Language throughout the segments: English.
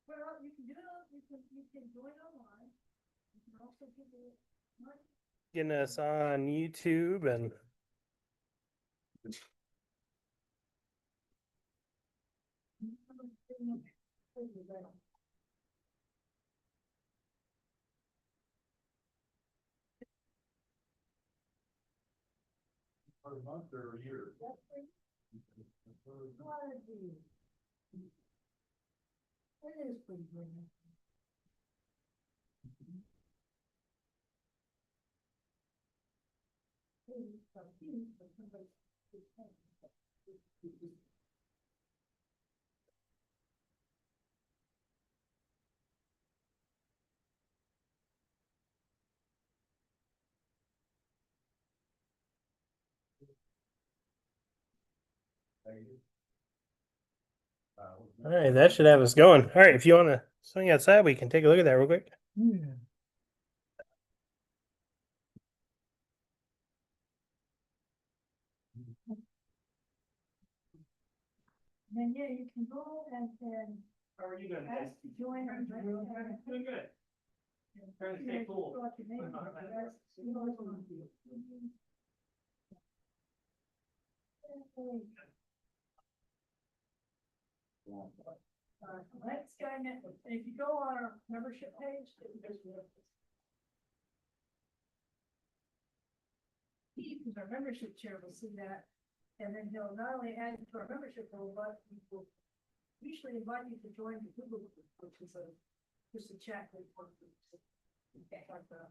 Well, you can do it, you can join online. You can also give it money. Getting us on YouTube and For a month or a year. It is pretty good. all right, that should have us going. All right, if you want to swing outside, we can take a look at that real quick. Yeah. Then, yeah, you can go and How are you doing, ask to join. Doing good. Trying to stay cool. Let's go and if you go on our membership page, because our membership chair will see that, and then he'll not only add you to our membership role, but he will usually invite you to join the Google group, which is just a chat group. Like the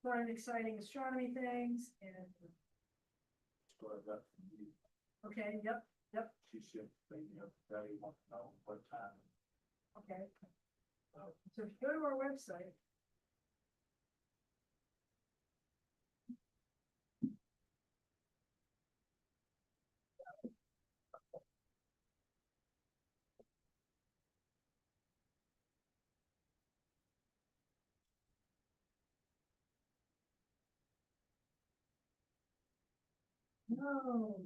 fun, exciting astronomy things and. Okay, yep. She should bring me up, Daddy wants to know what time. Okay. So if you go to our website. No.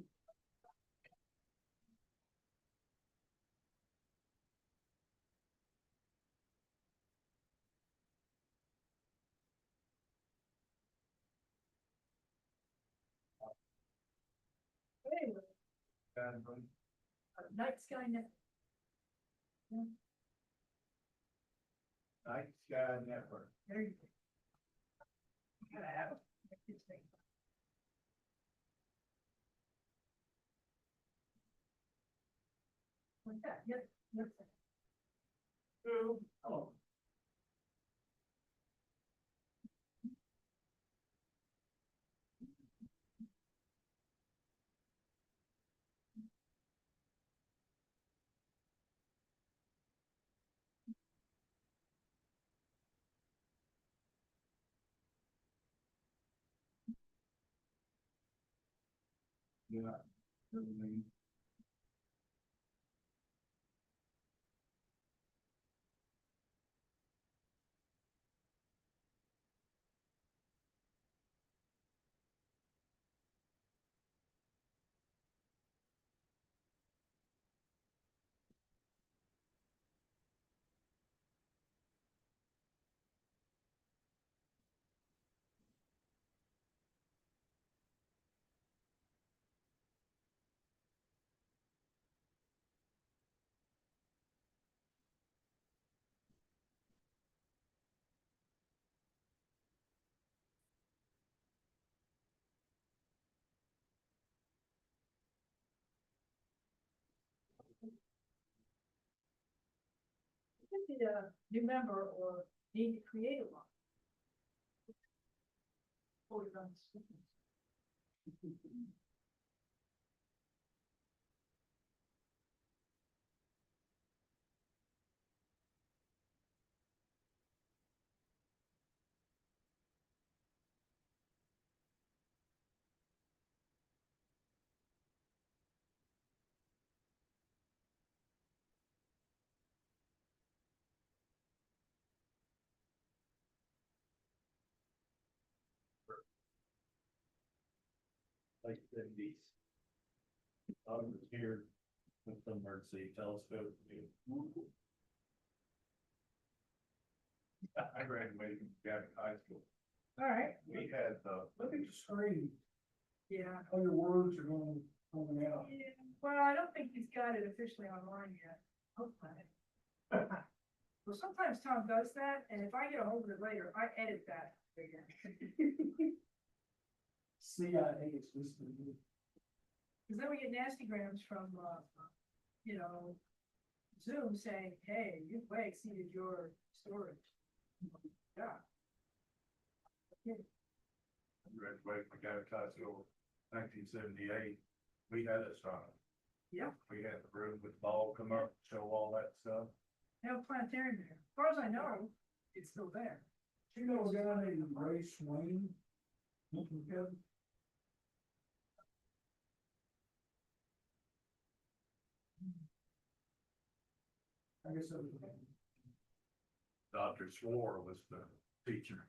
Anyway, Night Sky Net. Night Sky Network. There you go. You gotta have it. Like that, yep. Oh. Yeah. You can be a new member or need to create a one. Or run Like these. I was here with the emergency telescope. I graduated from Gavin High School. All right, We had the. Look at the screen, yeah. all your words are going out. Yeah, well, I don't think he's got it officially online yet. Hopefully. Well, sometimes Tom does that, and if I get a hold of it later, I edit that again. CIA is listening. Cause then we get nasty grams from, you know, Zoom saying, hey, you've way exceeded your storage. Yeah. Graduated from Gavin High School, 1978. We had astronomy. Yeah. We had the room with the ball come up, show all that stuff. They have a planetarium there. As far as I know, it's still there. You know a guy named Ray Swain? Kevin? I guess that was. Dr. Swore was the teacher.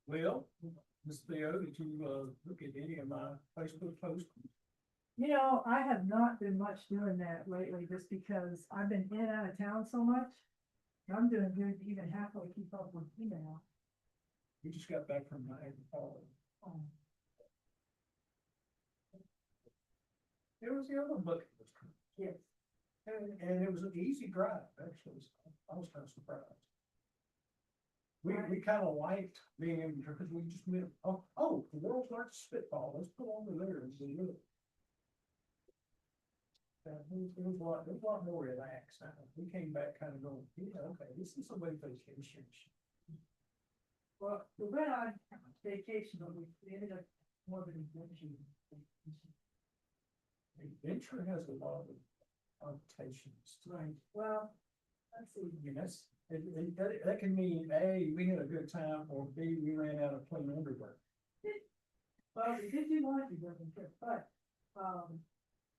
Well, Ms. Theo, did you look at any of my Facebook posts? You know, I have not been much doing that lately, just because I've been in and out of town so much. I'm doing good to even halfway keep up with email. We just got back from Niagara Falls. It was the other bucket list trip. Yes. And it was an easy drive, actually. I was kind of surprised. We kind of liked being able to, because we just went, oh, the world's largest spitball, let's put over there and see it. It was a lot more relaxed. We came back kind of going, yeah, okay, this is a way vacation. Well, we went on vacation, but we ended up more of an adventure. Adventure has a lot of connotations. Right, well, let's see. Yes, that can mean A, we had a good time, or B, we ran out of clean underwear. Well, we did do laundry during the trip, but,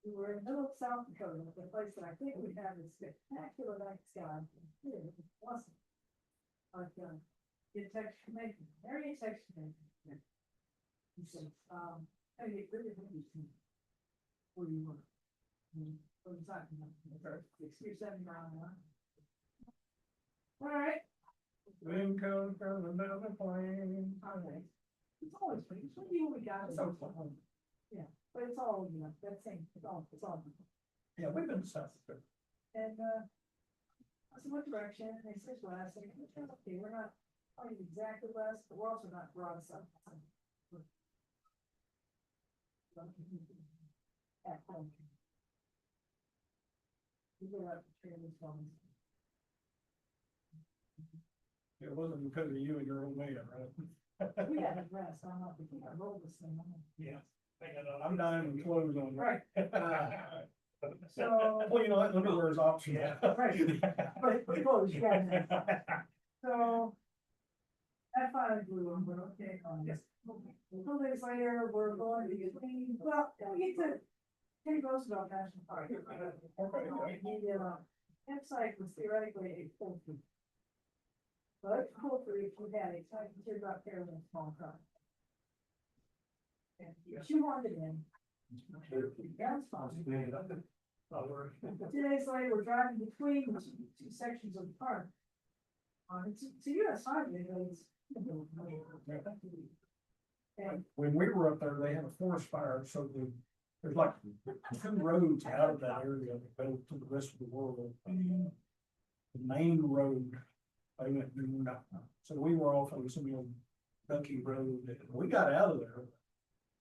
we were in the middle of South Dakota, the place that I think we have a spectacular night sky. It was awesome. But, get text from Nathan, Mary text from Nathan. He says, hey, it really interesting. Where you were. What was that? 637 around there. All right. Wind comes from the mountain plain. Okay. It's always pretty, it's what you we got. So fun. Yeah, but it's all, you know, that same, it's all. Yeah, we've been to South Dakota. And, I said, what direction? And they said west, and it's okay, we're not probably exactly west, but we're also not broad south. At home. We go out to trailers, It wasn't because of you and your old man, right? we had a rest, I'm not, thinking I rolled this thing. Yeah. I'm dying to close on. Right. So. Well, you know, that underwear is optional. Right. But close, yeah. So. I finally blew them, but okay, yes. A couple days later, we're going to get clean, well, then we get to Teddy Roosevelt National Park. The campsite was theoretically a poultry. But poultry, if you had it, so I can figure out there in a small car. And she wanted in. That's fine. 2 days later, we're driving between the two sections of the park. It's a US highway, but it's. And When we were up there, they had a forest fire, so there's like 2 roads out of that area that go to the rest of the world. The main road, they went through nothing. So we were off on some old Ducky Road, and we got out of there.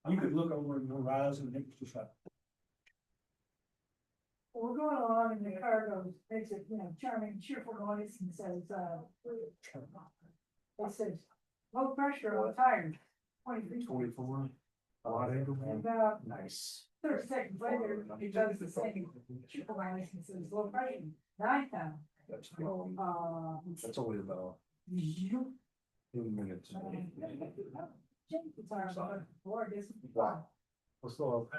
You could look over the horizon, and it was just like, we're going along and the car goes, makes it, you know, charming, cheerful noise and says, it says, low pressure on tires, 23. 24. About Nice. 30 seconds later, it does the same, cheerful noise and says, low pressure, 9,000. That's only about You. 2 minutes. Change the tires on, or I guess. Wow. What's the world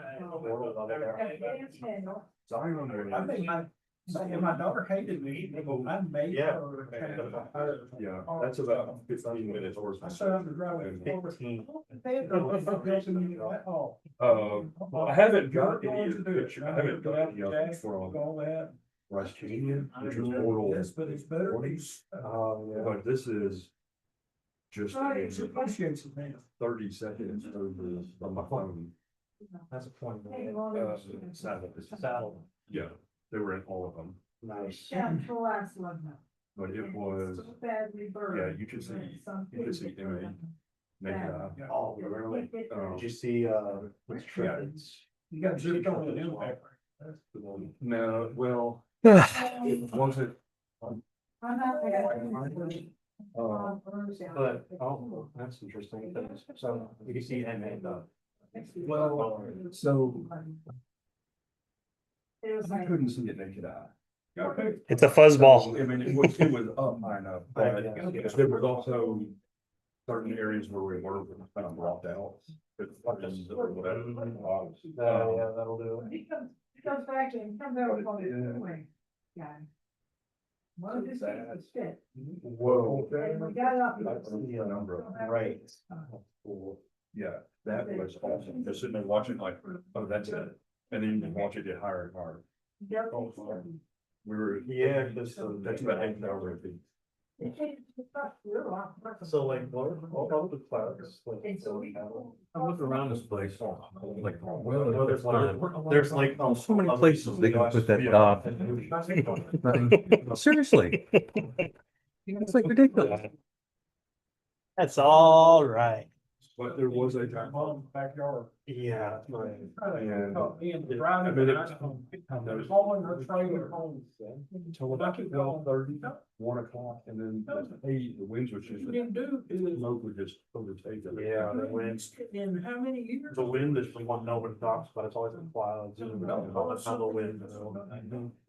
over there? It's manual. So I remember. I think And my daughter hated me, I made Yeah. her. Yeah, that's about 15 minutes or I so. said I'm driving. I haven't got any of the picture, I haven't got any of it from All that. West Canyon, which was Portal. Yes, but it's better. But this is just It's appreciates it, man. 30 seconds over on my phone. That's a point. Saddle. Yeah, they were in all of them, Nice. Yeah, the last one. but it was, So badly burned. yeah, you could see MA. Naked eye. Oh, really? Um, Did you see, what's Trevin's? You got zipped on the impact. No, well, it wasn't, I'm not there. But, oh, that's interesting. So, you can see MA though. well, so It was I like. couldn't see it naked eye. Okay. It's a fuzzball. I mean, it was up high enough, but there was also certain areas where we were kind of blocked out. But whatever. Yeah, that'll do it. He comes back and comes over and goes, "Anyway, guy. One of his things fit. Whoa. And we got up. I see a number of, Right. yeah, that was awesome, just sitting there watching like, oh, that's it. And then you watch it get higher and higher. Yep. We were. Yeah, that's about 8,000 feet. So like, all of the clouds. like, I'm looking around this place, like, Well, there's like. so many places they can put that dot. Seriously, it's like ridiculous. That's all right. But there was a. Mom's backyard. Yeah, right. And- Driving. I mean, it- Hauling her trailer home. Until about 12:30, 1 o'clock, and then the winds was What just, you didn't do is. smoke would just overtake it. Yeah, the wind. In how many years? The wind is the one nobody talks about, it's always in clouds, and all the time the wind,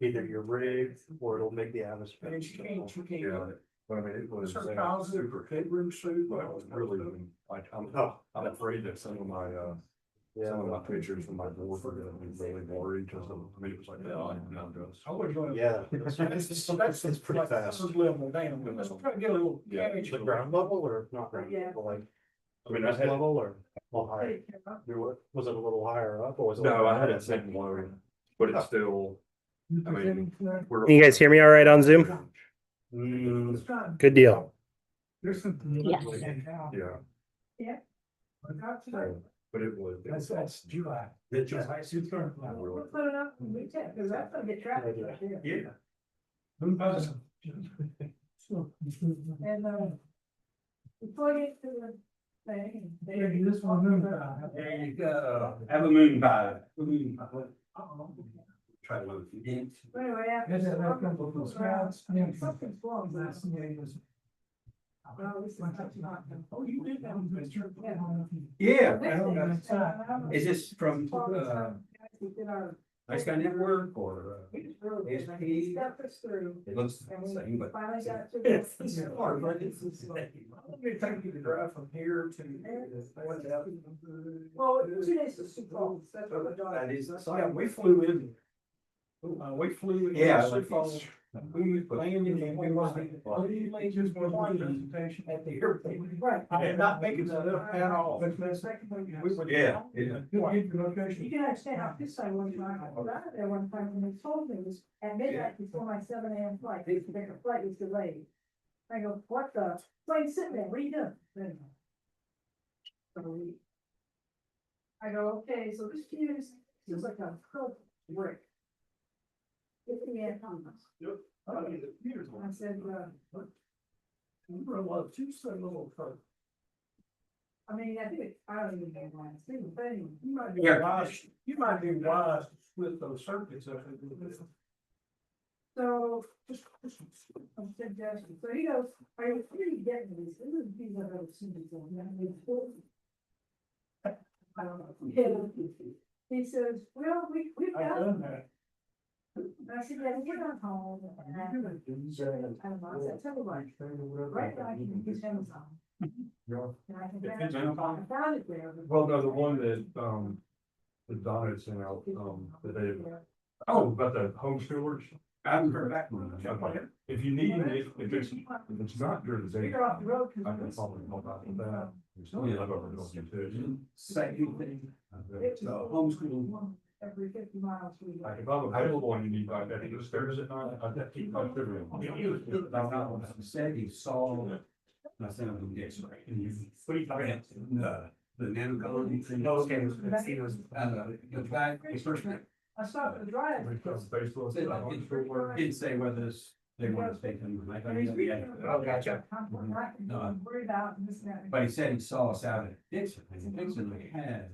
either you're rigged or it'll make the atmosphere. And you can't. Yeah, but I mean, it was. Her closet, super. bedroom suit. But it was really, like, I'm afraid that some of my, Yeah. some of my pictures from my door are gonna be really blurry, because I mean, it was like, oh, I'm just. I was going. Yeah. It's pretty fast. Level down, let's try to get a little. Yeah. damage. The ground level or not ground Yeah. level, like? I mean, I had, Level or a little higher? Was it a little higher up or was it? no, I had it set low, but it's still, I mean, we're. Can you guys hear me all right on Zoom? Mm, Good deal. There's something. Yes. Yeah, That's, but it was. that's July. It's just- We'll put it up and we check, because that's gonna get traffic right there. Yeah. Who does? And, we plug it to the thing. There, this one. There you go. Have a moon pie. Try to load it. Anyway, after. Something's wrong with that. Well, this is not- Oh, you did that, Mr. Yeah. Is this from, We did our. Ice Guy Network or? We just really did. ASP? He stepped us through. It looks the And we same, but. finally got to. It's hard, right? It's like, I'm gonna take you to drive from here to. Well, 2 days to Sioux Falls, that's what we're doing. That is. Yeah, we flew in. We flew. in Yeah, Sioux like Falls. it's- We landed and we was just one presentation at the airport. Right. I did not make it at all. We were. Yeah, yeah. You can understand how pissed I was when I got out of there one time when they told me this at midnight before my 7 a.m. flight, the flight was delayed. I go, what the, plane's sitting there, what are you doing? Anyway. So I go, okay, so this fuse is like a curved brick. It's the air compass. I said, You were a lot of two so little first. I mean, I think, I don't even know why, it's the thing. You might be Yeah. wise, you might be wise to split those circuits up. So, just a suggestion, so he goes, are you really getting these, this is these I've ever seen before, you know, I don't know. He says, well, we've I've got, done that. and I said, yeah, we're not home. And I don't know, I said, tell you what, right now, I can use Amazon. And I can, It's Amazon? I found it there. Well, no, the one that Donna had sent out, that they, oh, about the homeschoolers. I haven't heard back from them. If you need it, if it's not during the day. You're off the road. I can probably help out with that. Still live over in Ocean Same thing. It's Homeschool. every 50 miles. Like if I'm available and you need like that, just Thursday night, I'd have to keep my sugar. Said he saw. I sent him the X-ray. What do you think? The nanocon. No, okay, it was. The guy, his first name. I stopped at the drive. Didn't say whether they want to take him. I thought he said, yeah. Oh, gotcha. Worried about and this and that. But he said he saw us out at Dixon, and Dixon, we had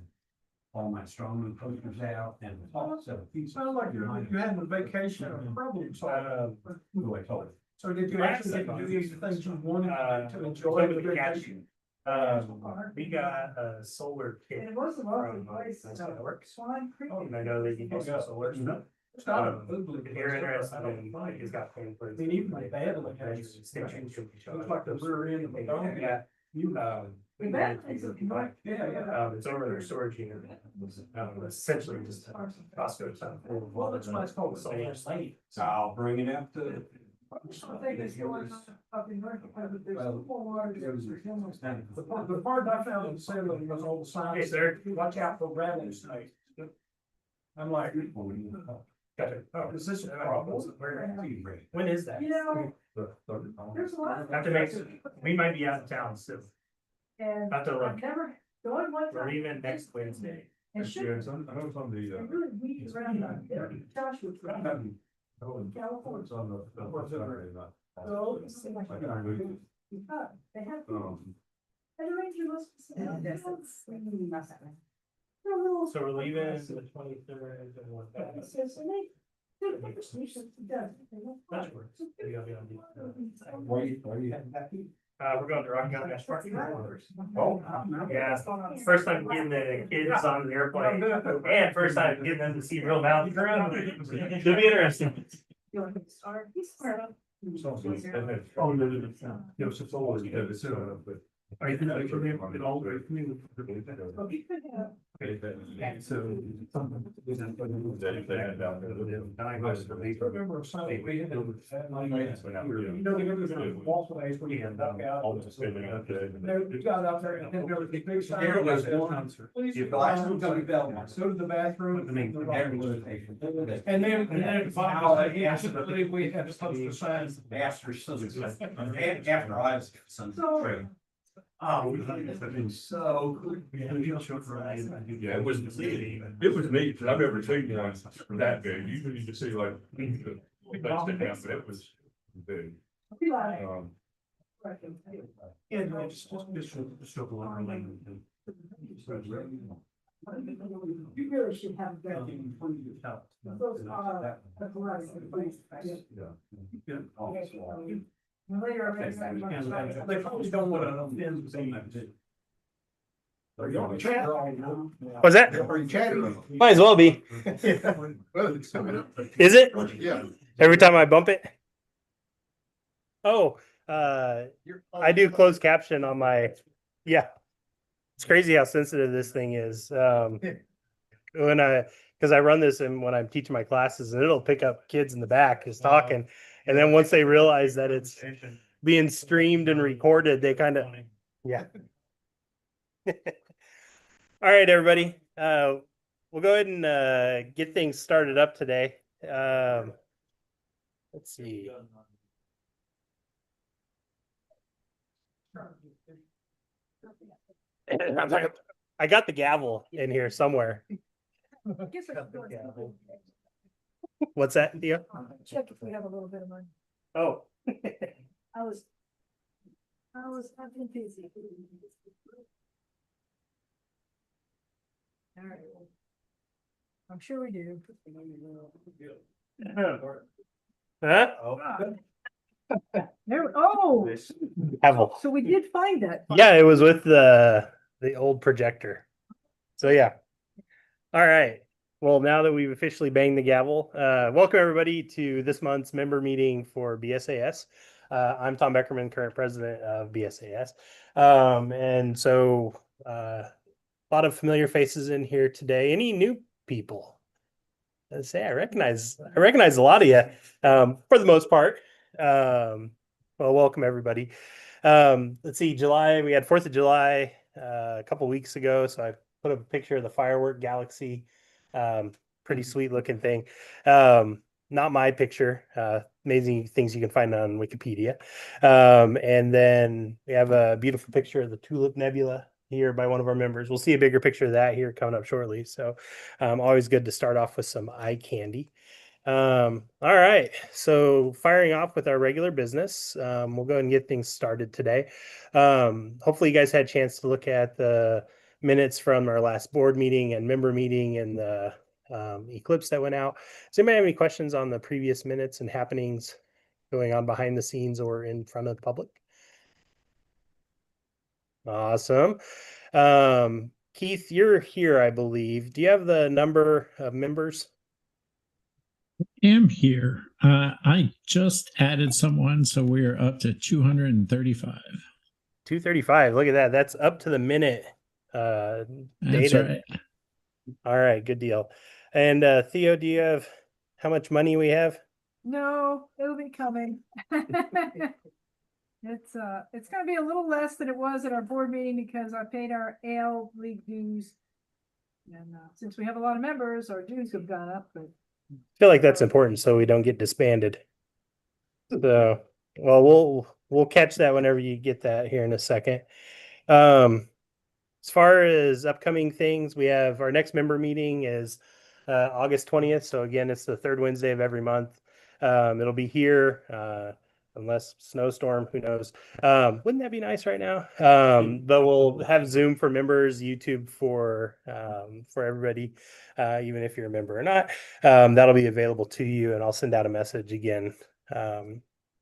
all my strongman posters out and the top, so. Sounds like you had a vacation or problem solving. Who I told him. So did you actually get to do these things you wanted to enjoy the vacation? We got a solar kit. And it was a lovely from, place. that's how it works. Swan Creek. And I know that you do some solar stuff. It's not a If you're interested in, like, he's got plans for. I mean, even the bad one has- Extensions should be It was like the rear end of the dome. Yeah. The bad things are like- Yeah. It's over their storage unit. Essentially just Costco stuff. Well, that's why it's called the Sand Lane. So I'll bring it out to. I think it's going on up in North Dakota, there's Well, more water. The part I found in Sand Lane was all the Hey, signs, sir. watch out for rattlesnakes. I'm like, Gotcha. oh, is this a problem? When is that? You know, there's a lot. Have to make, we might be out of town still. And Have to look. I've never, the only one We're time. leaving next Wednesday. And Yeah, should, it's on, I know it's on they the, really weed around on there. Joshua. California. it's on the. So, it's like- They have. And the ranger was. So we're leaving the 23rd and what that is. That works. We gotta be on Where you heading back to? we're going to Rocky Mountain National Park. Oh. Yeah, first time getting the kids on the airplane and first time getting them to see real mountains. Should be interesting. Oh, no, no, it's just always, yeah, it's, but. Are you gonna it all the way through? So. That they had down there. Remember a sign we had. You know, there was a walkways where you had duck out. Almost spending up there. You got out there and then there was a big sign. There was one. Please, If the last one comes go back. to the bathroom. There was a- And then at the bottom, yes, I believe we had to post a sign. After after I was. So- Oh, so. Yeah, it was neat, 'cause I've never seen one that big, usually you just see like. That's the half, but it was big. Um, Yeah, no, just. You really should have that. Those are the place. yeah. Later. They probably don't want to offend them. Are you on the chat? What's that? Are you chatting? Might as well be. Well, it's coming up. Is it? Yeah. Every time I bump it? Oh, I do closed caption on my, yeah. It's crazy how sensitive this thing is. Because I run this and when I'm teaching my classes and it'll pick up kids in the back just talking. And then once they realize that it's being streamed and recorded, they kind of, yeah. All right, everybody. We'll go ahead and get things started up today. Let's see. I got the gavel in here somewhere. What's that, Theo? Check if we have a little bit of money. Oh. I've been busy. All right. I'm sure we do. Huh? There, oh, Gavel. so we did find that. Yeah, it was with the old projector. So yeah. All right. Well, now that we've officially banged the gavel, welcome everybody to this month's member meeting for BSAS. I'm Tom Beckerman, current president of BSAS. And so a lot of familiar faces in here today. Any new people? I say I recognize a lot of you, for the most part. Well, welcome everybody. Let's see, July, we had 4th of July a couple weeks ago, so I put a picture of the firework galaxy. Pretty sweet looking thing. Not my picture. Amazing things you can find on Wikipedia. And then we have a beautiful picture of the Tulip Nebula here by one of our members. We'll see a bigger picture of that here coming up shortly. So always good to start off with some eye candy. All right, so firing off with our regular business, we'll go ahead and get things started today. Hopefully you guys had a chance to look at the minutes from our last board meeting and member meeting and the eclipse that went out. Does anybody have any questions on the previous minutes and happenings going on behind the scenes or in front of the public? Awesome. Keith, you're here, I believe. Do you have the number of members? Am here. I just added someone, so we're up to 235. 235. Look at that. That's up to the minute. That's Data. right. All right, good deal. And Theo, do you have how much money we have? No, it'll be coming. It's gonna be a little less than it was at our board meeting because I paid our AL League dues. And since we have a lot of members, our dues have gone up, but I feel like that's important so we don't get disbanded. So, well, we'll catch that whenever you get that here in a second. As far as upcoming things, we have our next member meeting is August 20th. So again, it's the third Wednesday of every month. It'll be here, unless snowstorm, who knows? Wouldn't that be nice right now? But we'll have Zoom for members, YouTube for everybody, even if you're a member or not. That'll be available to you, and I'll send out a message again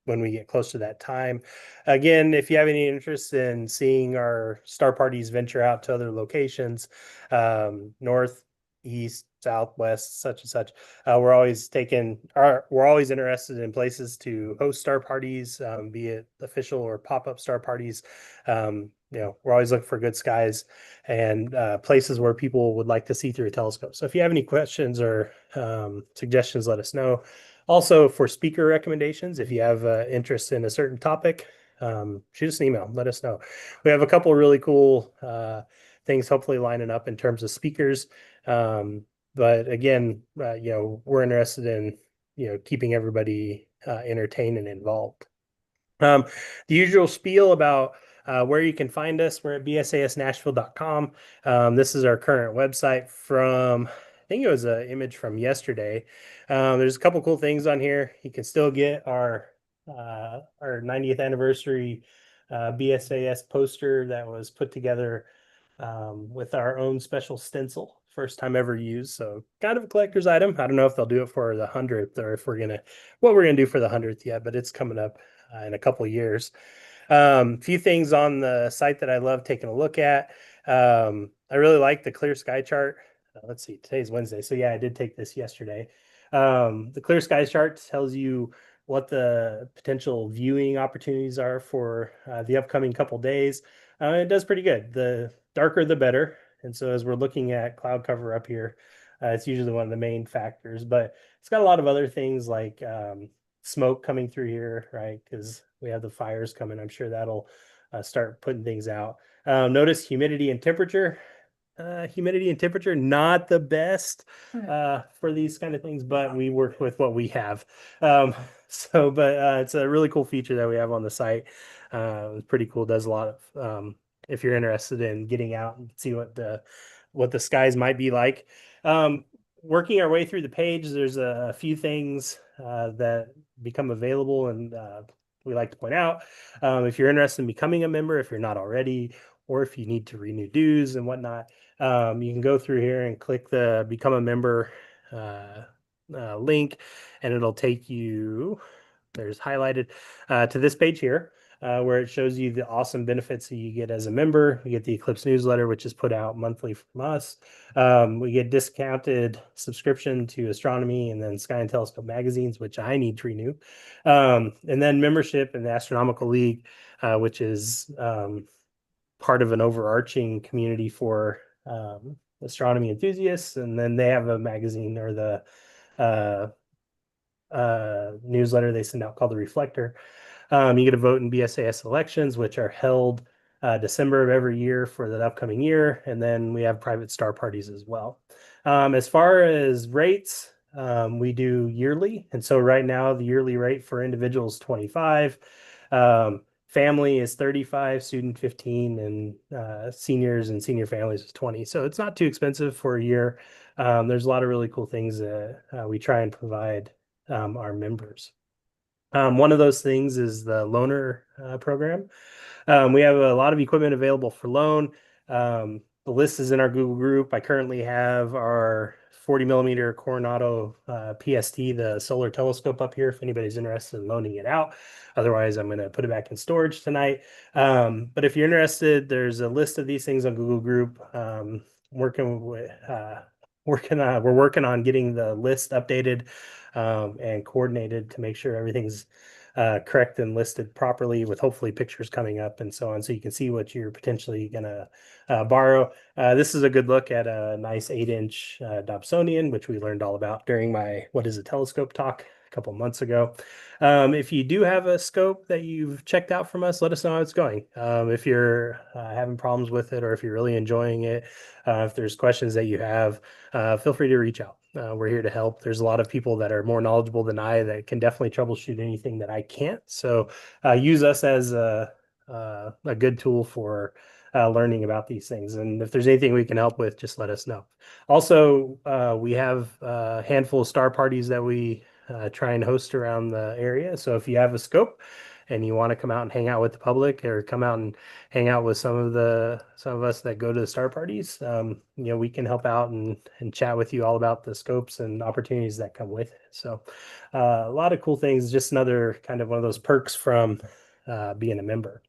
when we get close to that time. Again, if you have any interest in seeing our star parties venture out to other locations, north, east, southwest, such and such, we're always interested in places to host star parties, be it official or pop-up star parties. We're always looking for good skies and places where people would like to see through a telescope. So if you have any questions or suggestions, let us know. Also, for speaker recommendations, if you have interest in a certain topic, shoot us an email, let us know. We have a couple of really cool things hopefully lining up in terms of speakers. But again, we're interested in, keeping everybody entertained and involved. The usual spiel about where you can find us, we're at bsasnashville.com. This is our current website from, I think it was an image from yesterday. There's a couple cool things on here. You can still get our 90th anniversary BSAS poster that was put together with our own special stencil, first time ever used. So kind of a collector's item. I don't know if they'll do it for the 100th or if what we're gonna do for the 100th yet, but it's coming up in a couple of years. A few things on the site that I love taking a look at. I really like the clear sky chart. Let's see, today's Wednesday. So yeah, I did take this yesterday. The clear sky chart tells you what the potential viewing opportunities are for the upcoming couple days. It does pretty good. The darker, the better. And so as we're looking at cloud cover up here, it's usually one of the main factors, but it's got a lot of other things like smoke coming through here, right? Because we have the fires coming. I'm sure that'll start putting things out. Notice humidity and temperature. Humidity and temperature, not the best for these kind of things, but we work with what we have. But it's a really cool feature that we have on the site. It's pretty cool. Does a lot of, if you're interested in getting out and see what the skies might be like. Working our way through the page, there's a few things that become available, and we like to point out, if you're interested in becoming a member, if you're not already, or if you need to renew dues and whatnot, you can go through here and click the become a member link, and it'll take you, there's highlighted to this page here. Where it shows you the awesome benefits that you get as a member. You get the Eclipse newsletter, which is put out monthly from us. We get discounted subscription to astronomy and then Sky and Telescope magazines, which I need to renew. And then membership in the Astronomical League, which is part of an overarching community for astronomy enthusiasts. And then they have a magazine or the uh, newsletter they send out called the Reflector. You get to vote in BSAS elections, which are held December of every year for the upcoming year. And then we have private star parties as well. As far as rates, we do yearly. And so right now, the yearly rate for individuals 25, family is 35, student 15, and seniors and senior families is 20. So it's not too expensive for a year. There's a lot of really cool things that we try and provide our members. One of those things is the loaner program. We have a lot of equipment available for loan. The list is in our Google group. I currently have our 40 millimeter Coronado PST, the solar telescope up here if anybody's interested in loaning it out. Otherwise, I'm going to put it back in storage tonight. But if you're interested, there's a list of these things on Google group. Working with, we're working on getting the list updated and coordinated to make sure everything's correct and listed properly with hopefully pictures coming up and so on, so you can see what you're potentially going to borrow. This is a good look at a nice 8-inch Dobsonian, which we learned all about during my What is a Telescope talk a couple months ago. If you do have a scope that you've checked out from us, let us know how it's going. If you're having problems with it or if you're really enjoying it, if there's questions that you have, feel free to reach out. We're here to help. There's a lot of people that are more knowledgeable than I that can definitely troubleshoot anything that I can't. So use us as a good tool for learning about these things. And if there's anything we can help with, just let us know. Also, we have a handful of star parties that we try and host around the area. So if you have a scope and you want to come out and hang out with the public or come out and hang out with some of us that go to the star parties, we can help out and chat with you all about the scopes and opportunities that come with it. So a lot of cool things, just another kind of one of those perks from being a member.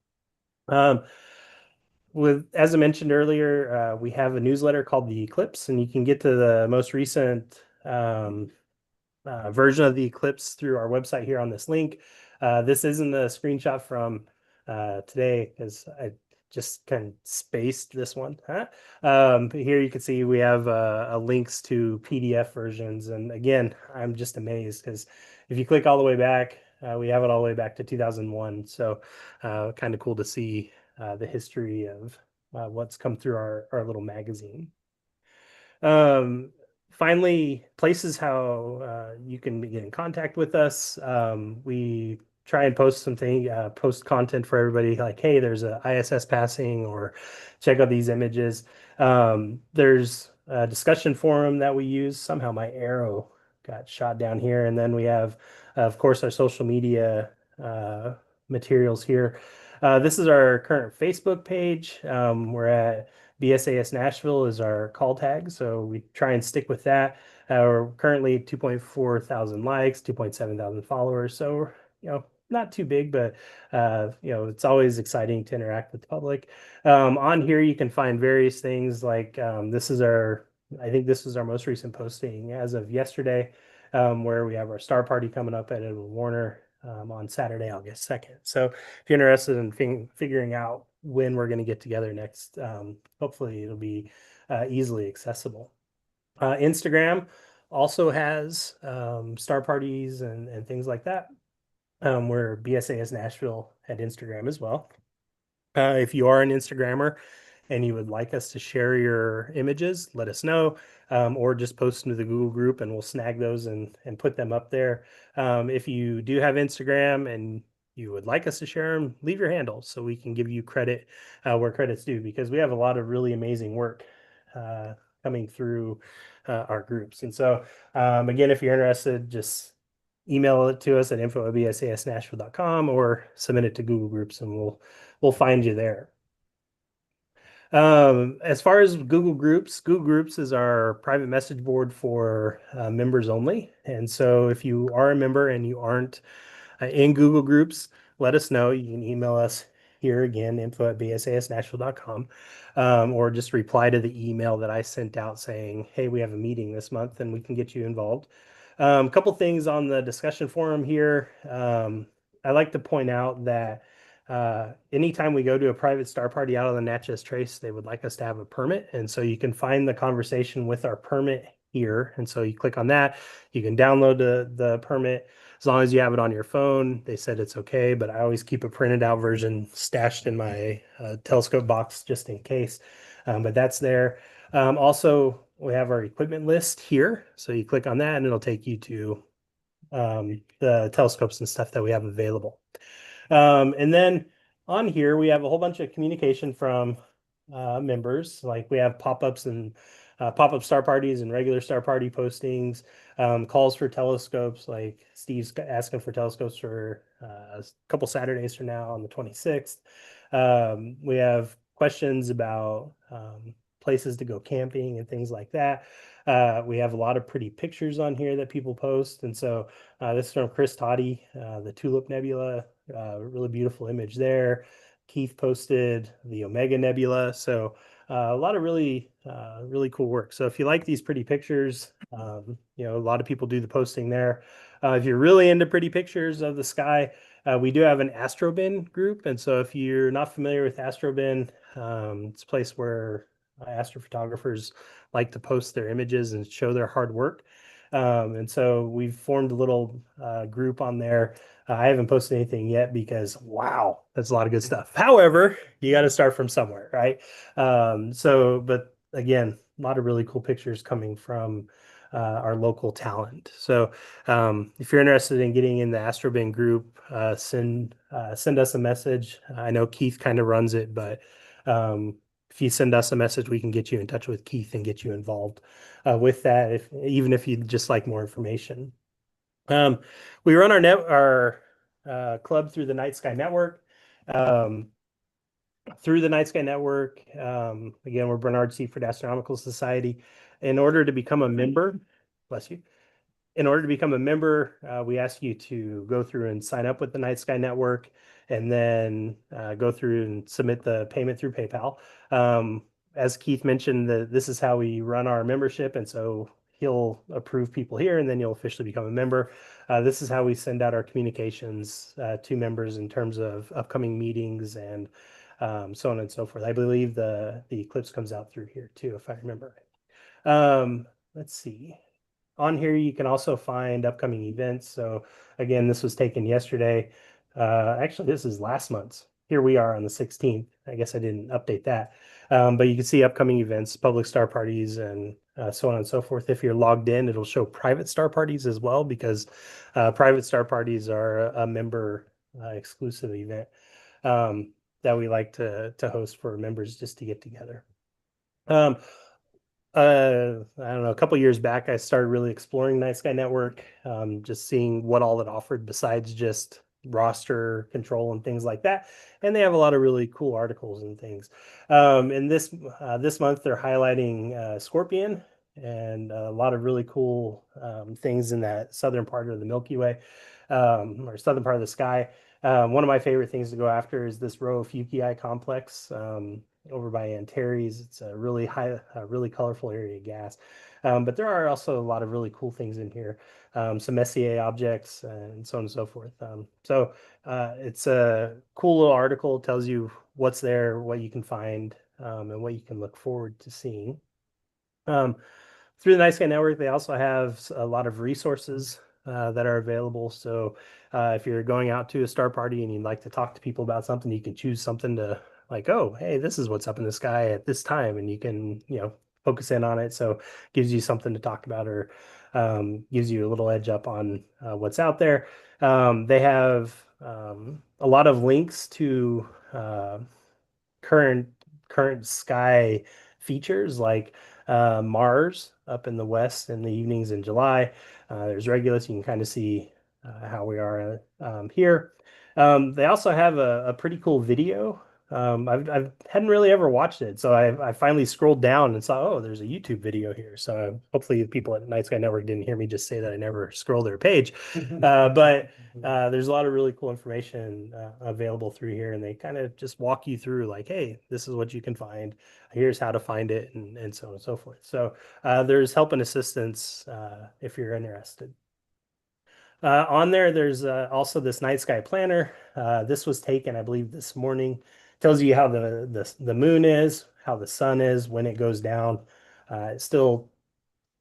As I mentioned earlier, we have a newsletter called the Eclipse, and you can get to the most recent version of the Eclipse through our website here on this link. This isn't a screenshot from today because I just kind of spaced this one. But here you can see we have links to PDF versions. And again, I'm just amazed because if you click all the way back, we have it all the way back to 2001. So kind of cool to see the history of what's come through our little magazine. Finally, places how you can get in contact with us. We try and post content for everybody like, hey, there's a ISS passing, or check out these images. There's a discussion forum that we use. Somehow my arrow got shot down here. And then we have, of course, our social media materials here. This is our current Facebook page. We're at BSAS Nashville is our call tag, so we try and stick with that. We're currently 2.4 thousand likes, 2.7 thousand followers, so not too big, but it's always exciting to interact with the public. On here, you can find various things like I think this is our most recent posting as of yesterday, where we have our star party coming up at Edward Warner on Saturday, August 2nd. So if you're interested in figuring out when we're going to get together next, hopefully it'll be easily accessible. Instagram also has star parties and things like that. We're BSAS Nashville at Instagram as well. If you are an Instagrammer and you would like us to share your images, let us know, or just post into the Google group and we'll snag those and put them up there. If you do have Instagram and you would like us to share them, leave your handle so we can give you credit where credit's due, because we have a lot of really amazing work coming through our groups. And so, again, if you're interested, just email it to us at info@bsasnashville.com or submit it to Google Groups and we'll find you there. As far as Google Groups is our private message board for members only. And so if you are a member and you aren't in Google Groups, let us know. You can email us here again, info@bsasnashville.com, or just reply to the email that I sent out saying, hey, we have a meeting this month and we can get you involved. A couple things on the discussion forum here. I like to point out that anytime we go to a private star party out on the Natchez Trace, they would like us to have a permit. And so you can find the conversation with our permit here. And so you click on that, you can download the permit as long as you have it on your phone. They said it's okay, but I always keep a printed out version stashed in my telescope box just in case. But that's there. Also, we have our equipment list here. So you click on that and it'll take you to the telescopes and stuff that we have available. And then on here, we have a whole bunch of communication from members. Like we have pop-ups and pop-up star parties and regular star party postings, calls for telescopes. Like Steve's asking for telescopes for a couple Saturdays from now on the 26th. We have questions about places to go camping and things like that. We have a lot of pretty pictures on here that people post. And so this is from Chris Toddy, the Tulip Nebula, really beautiful image there. Keith posted the Omega Nebula. So a lot of really, really cool work. So if you like these pretty pictures, you know, a lot of people do the posting there. If you're really into pretty pictures of the sky, we do have an Astrobin group. And so if you're not familiar with Astrobin, it's a place where astrophotographers like to post their images and show their hard work. And so we've formed a little group on there. I haven't posted anything yet because, wow, that's a lot of good stuff. However, you got to start from somewhere, right? But again, a lot of really cool pictures coming from our local talent. So if you're interested in getting in the Astrobin group, send us a message. I know Keith kind of runs it, but if you send us a message, we can get you in touch with Keith and get you involved with that, even if you'd just like more information. We run our club through the Night Sky Network. Through the Night Sky Network, again, we're Bernard Seaford Astronomical Society. In order to become a member, bless you, in order to become a member, we ask you to go through and sign up with the Night Sky Network and then go through and submit the payment through PayPal. As Keith mentioned, this is how we run our membership. And so he'll approve people here and then you'll officially become a member. This is how we send out our communications to members in terms of upcoming meetings and so on and so forth. I believe the eclipse comes out through here too, if I remember right. Let's see. On here, you can also find upcoming events. So again, this was taken yesterday. Actually, this is last month's. Here we are on the 16th. I guess I didn't update that. But you can see upcoming events, public star parties, and so on and so forth. If you're logged in, it'll show private star parties as well, because private star parties are a member exclusive event that we like to host for members just to get together. I don't know, a couple years back, I started really exploring Night Sky Network, just seeing what all it offered besides just roster control and things like that. And they have a lot of really cool articles and things. And this month, they're highlighting Scorpion and a lot of really cool things in that southern part of the Milky Way, or southern part of the sky. One of my favorite things to go after is this Rho Fucii complex. Over by Antares. It's a really really colorful area of gas. But there are also a lot of really cool things in here. Some Messier objects and so on and so forth. It's a cool little article. It tells you what's there, what you can find, and what you can look forward to seeing. Through the Night Sky Network, they also have a lot of resources that are available. So if you're going out to a star party and you'd like to talk to people about something, you can choose something to like, oh, hey, this is what's up in the sky at this time. And you can, focus in on it. So it gives you something to talk about or gives you a little edge up on what's out there. They have a lot of links to current sky features like Mars up in the west in the evenings in July. There's Regulus. You can kind of see how we are here. They also have a pretty cool video. I hadn't really ever watched it, so I finally scrolled down and saw, oh, there's a YouTube video here. So hopefully the people at Night Sky Network didn't hear me just say that I never scroll their page. But there's a lot of really cool information available through here, and they kind of just walk you through like, hey, this is what you can find. Here's how to find it, and so on and so forth. So there's help and assistance if you're interested. On there's also this Night Sky Planner. This was taken, I believe, this morning. Tells you how the moon is, how the sun is, when it goes down. It's still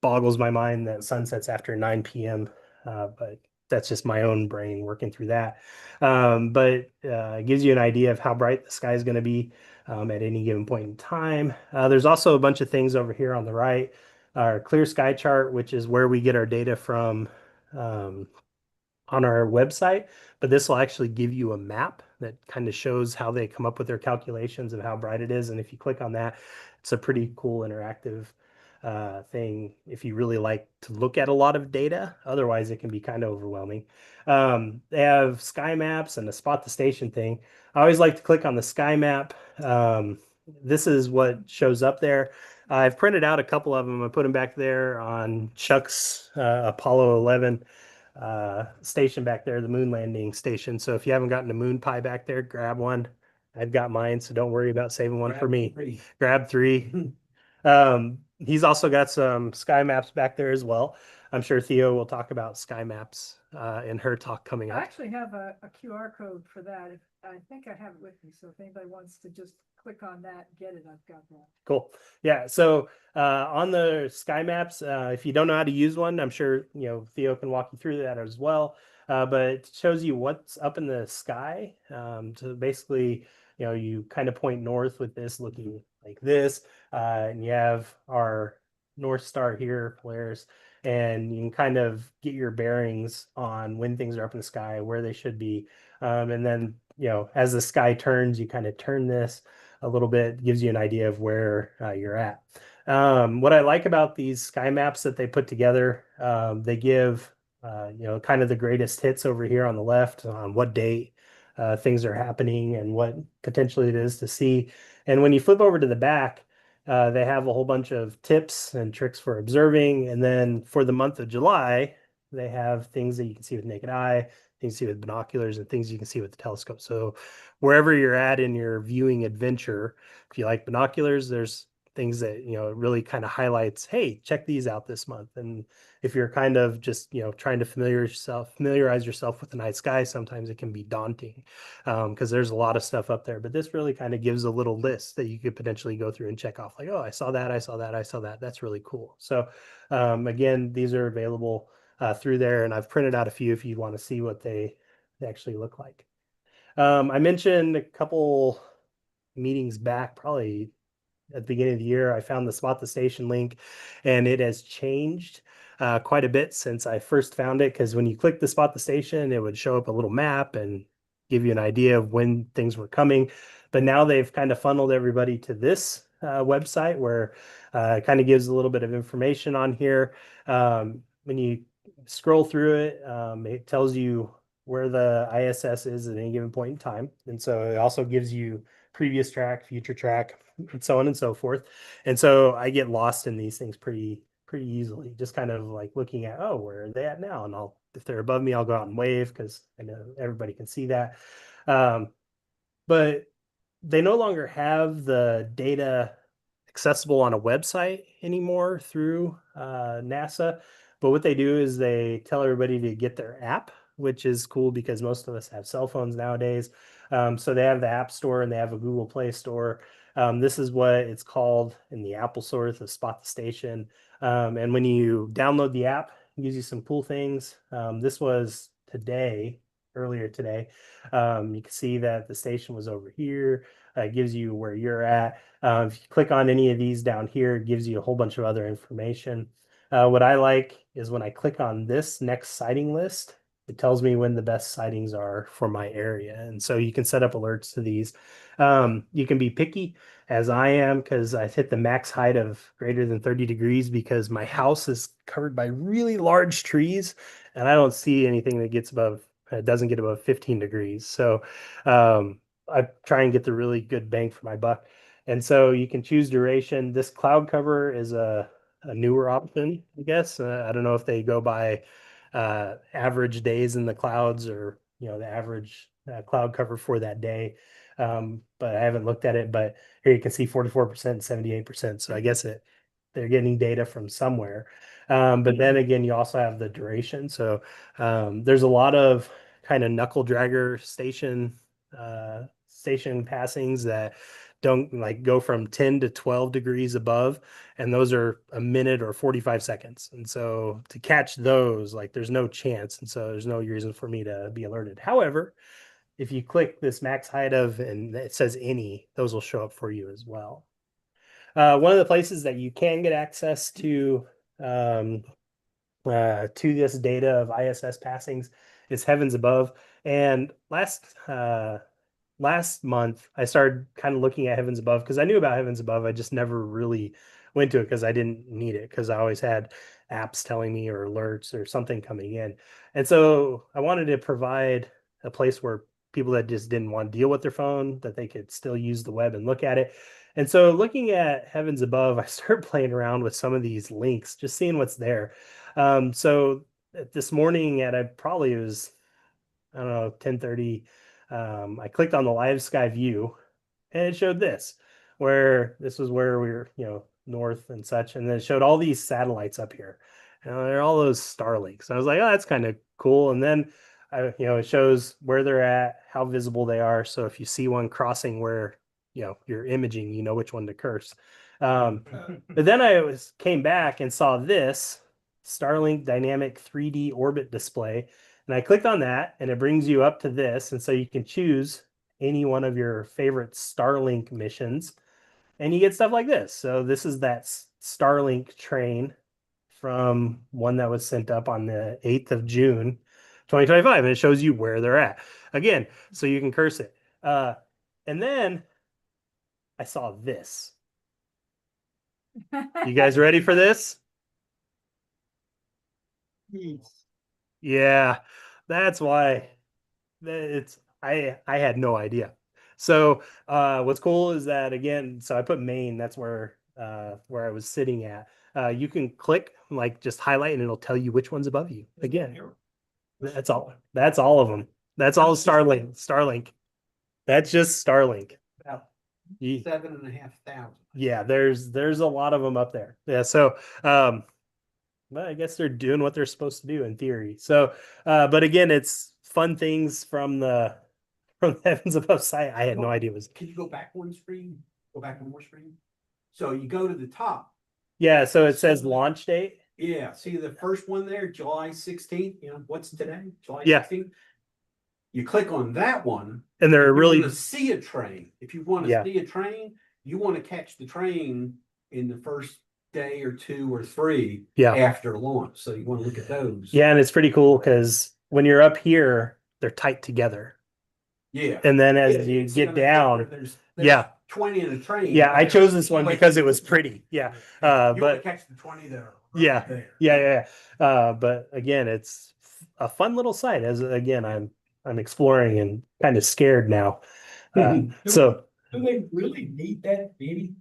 boggles my mind that sunsets after 9 p.m. But that's just my own brain working through that. But it gives you an idea of how bright the sky is going to be at any given point in time. There's also a bunch of things over here on the right. Our clear sky chart, which is where we get our data from um, on our website, but this will actually give you a map that kind of shows how they come up with their calculations of how bright it is. And if you click on that, it's a pretty cool interactive thing if you really like to look at a lot of data. Otherwise, it can be kind of overwhelming. They have sky maps and a spot the station thing. I always like to click on the sky map. This is what shows up there. I've printed out a couple of them. I put them back there on Chuck's Apollo 11 station back there, the moon landing station. So if you haven't gotten a moon pie back there, grab one. I've got mine, so don't worry about saving one for me. Grab 3. He's also got some sky maps back there as well. I'm sure Theo will talk about sky maps in her talk coming I up. actually have a QR code for that. I think I have it with me, so if anybody wants to just click on that, get it, I've got that. Cool. Yeah. So on the sky maps, if you don't know how to use one, I'm sure Theo can walk you through that as well. But it shows you what's up in the sky. So basically, you kind of point north with this looking like this, and you have our North Star here, Polaris, and you can kind of get your bearings on when things are up in the sky, where they should be, and then as the sky turns, you kind of turn this a little bit, gives you an idea of where you're at. What I like about these sky maps that they put together, they give kind of the greatest hits over here on the left on what date things are happening and what potentially it is to see. And when you flip over to the back, they have a whole bunch of tips and tricks for observing. And then for the month of July, they have things that you can see with naked eye, things you see with binoculars, and things you can see with the telescope. So wherever you're at in your viewing adventure, if you like binoculars, there's things that it really kind of highlights, hey, check these out this month. And if you're kind of just trying to familiarize yourself with the night sky, sometimes it can be daunting because there's a lot of stuff up there. But this really kind of gives a little list that you could potentially go through and check off, like, oh, I saw that, I saw that, I saw that. That's really cool. So again, these are available through there, and I've printed out a few if you want to see what they actually look like. I mentioned a couple meetings back, probably at the beginning of the year, I found the Spot the Station link, and it has changed quite a bit since I first found it. Because when you click the Spot the Station, it would show up a little map and give you an idea of when things were coming. But now they've kind of funneled everybody to this website where it kind of gives a little bit of information on here. When you scroll through it, it tells you where the ISS is at any given point in time. And so it also gives you previous track, future track, and so on and so forth. And so I get lost in these things pretty easily, just kind of like looking at, oh, where are they at now? And if they're above me, I'll go out and wave because I know everybody can see that. But they no longer have the data accessible on a website anymore through NASA. But what they do is they tell everybody to get their app, which is cool because most of us have cell phones nowadays. So they have the App Store and they have a Google Play Store. This is what it's called in the Apple Store, the Spot the Station. And when you download the app, it gives you some cool things. This was earlier today. You can see that the station was over here. It gives you where you're at. If you click on any of these down here, it gives you a whole bunch of other information. What I like is when I click on this next sighting list, it tells me when the best sightings are for my area. And so you can set up alerts to these. You can be picky, as I am, because I hit the max height of greater than 30 degrees because my house is covered by really large trees and I don't see anything that doesn't get above 15 degrees. So I try and get the really good bang for my buck. And so you can choose duration. This cloud cover is a newer option, I guess. I don't know if they go by average days in the clouds or the average cloud cover for that day. But I haven't looked at it. But here you can see 44%, 78%. So I guess they're getting data from somewhere. But then again, you also have the duration. So there's a lot of kind of knuckle dragger station passings that don't like go from 10 to 12 degrees above, and those are a minute or 45 seconds. And so to catch those, like there's no chance. And so there's no reason for me to be alerted. However, if you click this max height of and it says any, those will show up for you as well. One of the places that you can get access to this data of ISS passings is Heavens Above. And last month I started kind of looking at Heavens Above because I knew about Heavens Above. I just never really went to it because I didn't need it because I always had apps telling me or alerts or something coming in. And so I wanted to provide a place where people that just didn't want to deal with their phone, that they could still use the web and look at it. And so looking at Heavens Above, I started playing around with some of these links, just seeing what's there. So this morning at it was, I don't know, 10:30, I clicked on the live sky view and it showed this, where this was where we were, north and such. And then it showed all these satellites up here. And they're all those Starlinks. I was like, oh, that's kind of cool. And then it shows where they're at, how visible they are. So if you see one crossing where, you're imaging, you know which one to curse. But then came back and saw this Starlink dynamic 3D orbit display. And I clicked on that and it brings you up to this. And so you can choose any one of your favorite Starlink missions and you get stuff like this. So this is that Starlink train from one that was sent up on the 8th of June, 2025. And it shows you where they're at. Again, so you can curse it. And then I saw this. You guys ready for this? Yeah, that's why I had no idea. So what's cool is that again, so I put Maine, that's where I was sitting at. You can click, like just highlight and it'll tell you which one's above you. Again, that's all. That's all of them. That's all Starlink. That's just Starlink. About Ye- 7,500. Yeah, there's a lot of them up there. Yeah, so but I guess they're doing what they're supposed to do in theory. So but again, it's fun things from the Heavens Above site. I had no idea it was. Can you go back one screen? Go back one more screen? So you go to the top. Yeah, so it says launch date. Yeah, see the first one there, July 16th, what's today? July Yeah. 16th? You click on that one. And they're if you really want to see a train. If you want to Yeah. see a train, you want to catch the train in the first day or 2 or 3 Yeah. after launch. So you want to look at those. Yeah, and it's pretty cool because when you're up here, they're tight together. Yeah. And then as you It's get gonna- down, there's yeah. 20 in a train. Yeah, I chose this one because it was pretty. Yeah. You want to But catch the 20 there. Yeah. There. yeah. But again, it's a fun little site as again, I'm exploring and kind of scared now. So Do they really need that many?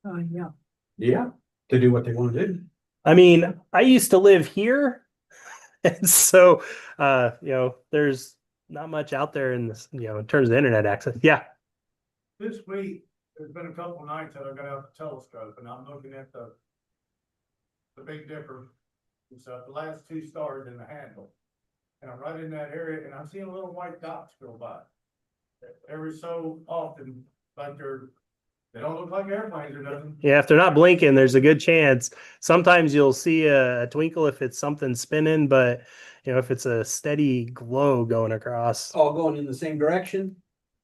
Oh, yeah. Yeah. To do what they want to do. I mean, I used to live here. And so there's not much out there in this, in terms of internet access. Yeah. This week, there's been a couple nights that I got out the telescope and I'm looking at the Big Dipper. So the last 2 stars in the handle. And I'm right in that area and I'm seeing little white dots go by. Every so often, but they don't look like airplanes or nothing. Yeah, if they're not blinking, there's a good chance. Sometimes you'll see a twinkle if it's something spinning, but if it's a steady glow going across. All going in the same direction.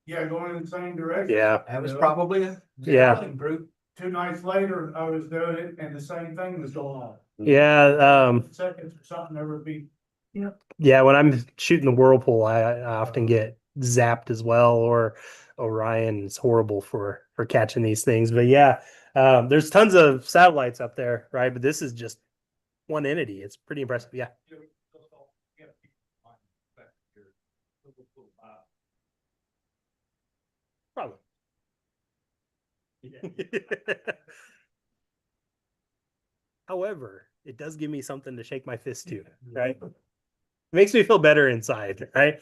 Yeah, going in the same direction. Yeah. That was probably a Yeah. group. 2 nights later, I was doing it and the same thing was going on. Yeah. Seconds or something, there would be. Yeah. When I'm shooting the whirlpool, I often get zapped as well, or Orion is horrible for catching these things. But yeah, there's tons of satellites up there, right? But this is just one entity. It's pretty impressive. Yeah. Probably. However, it does give me something to shake my fist to, right? It makes me feel better inside, right?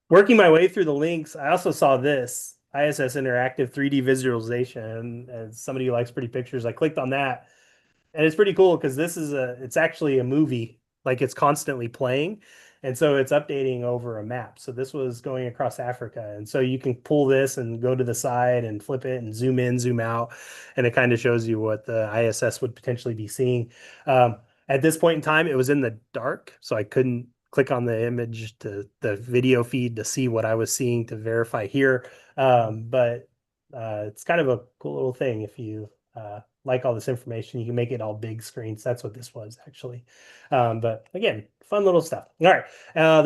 Working my way through the links, I also saw this ISS Interactive 3D visualization. As somebody who likes pretty pictures, I clicked on that, and it's pretty cool because it's actually a movie, like it's constantly playing, And so it's updating over a map. So this was going across Africa. And so you can pull this and go to the side and flip it and zoom in, zoom out. And it kind of shows you what the ISS would potentially be seeing. At this point in time, it was in the dark. So I couldn't click on the image to the video feed to see what I was seeing to verify here. But it's kind of a cool little thing. If you like all this information, you can make it all big screens. That's what this was actually. But again, fun little stuff. All right. Back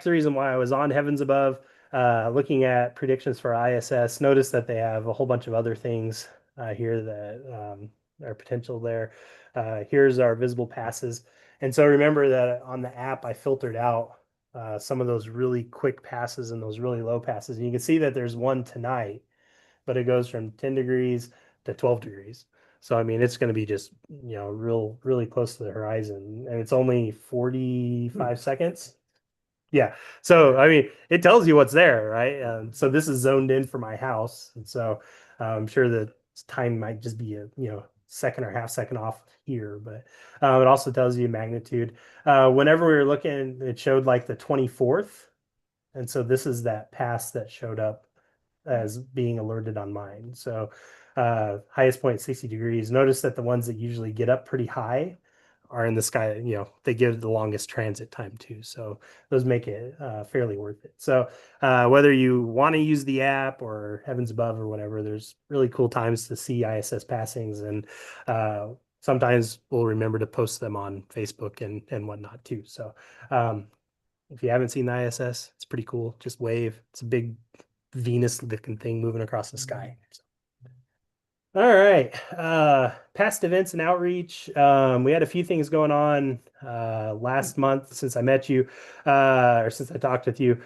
to the reason why I was on Heavens Above, looking at predictions for ISS, notice that they have a whole bunch of other things here that are potential there. Here's our visible passes. And so remember that on the app, I filtered out some of those really quick passes and those really low passes. And you can see that there's one tonight, but it goes from 10 degrees to 12 degrees. So, I mean, it's going to be just, really close to the horizon, and it's only 45 seconds. Yeah. So, I mean, it tells you what's there, right? So this is zoned in for my house. And so I'm sure the time might just be second or half second off here, but it also tells you magnitude. Whenever we were looking, it showed like the 24th. And so this is that pass that showed up as being alerted on mine. So highest point 60 degrees. Notice that the ones that usually get up pretty high are in the sky, they give the longest transit time too. So those make it fairly worth it. So whether you want to use the app or Heavens Above or whatever, there's really cool times to see ISS passings. And sometimes we'll remember to post them on Facebook and whatnot too. So if you haven't seen the ISS, it's pretty cool. Just wave. It's a big Venus looking thing moving across the sky. All right. Past events and outreach. We had a few things going on last month since I met you, or since I talked with you.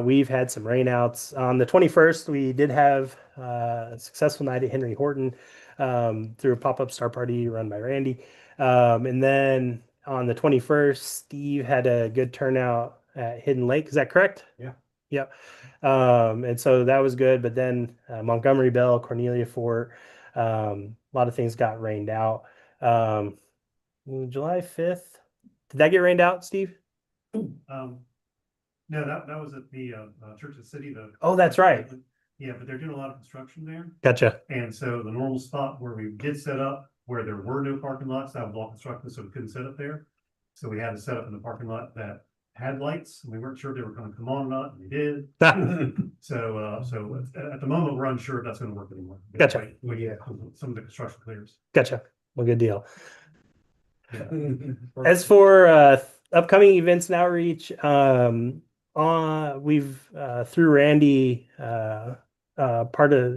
We've had some rainouts. On the 21st, we did have a successful night at Henry Horton through a pop-up star party run by Randy. And then on the 21st, Steve had a good turnout at Hidden Lake. Is that correct? Yeah. Yep. And so that was good. But then Montgomery Bell, Cornelia Fort, a lot of things got rained out. July 5th. Did that get rained out, Steve? No, that was at the Church of the City. Oh, that's right. Yeah, but they're doing a lot of construction there. Gotcha. And so the normal spot where we did set up, where there were no parking lots, that was all constructed, so we couldn't set up there. So we had to set up in the parking lot that had lights. We weren't sure if they were going to come on or not, and they did. So at the moment, we're unsure if that's going to work anymore. Gotcha. Some of the construction clears. Gotcha. Well, good deal. Yeah. As for upcoming events and outreach, we've through Randy,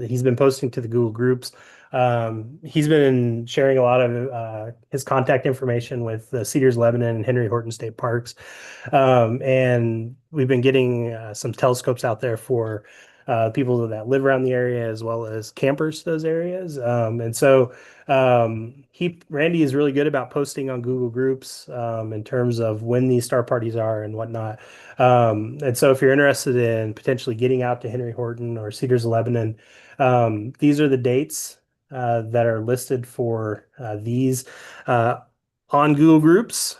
he's been posting to the Google groups. He's been sharing a lot of his contact information with the Cedars Lebanon and Henry Horton State Parks. And we've been getting some telescopes out there for people that live around the area as well as campers to those areas. And so Randy is really good about posting on Google groups in terms of when these star parties are and whatnot. And so if you're interested in potentially getting out to Henry Horton or Cedars of Lebanon, these are the dates that are listed for these on Google groups.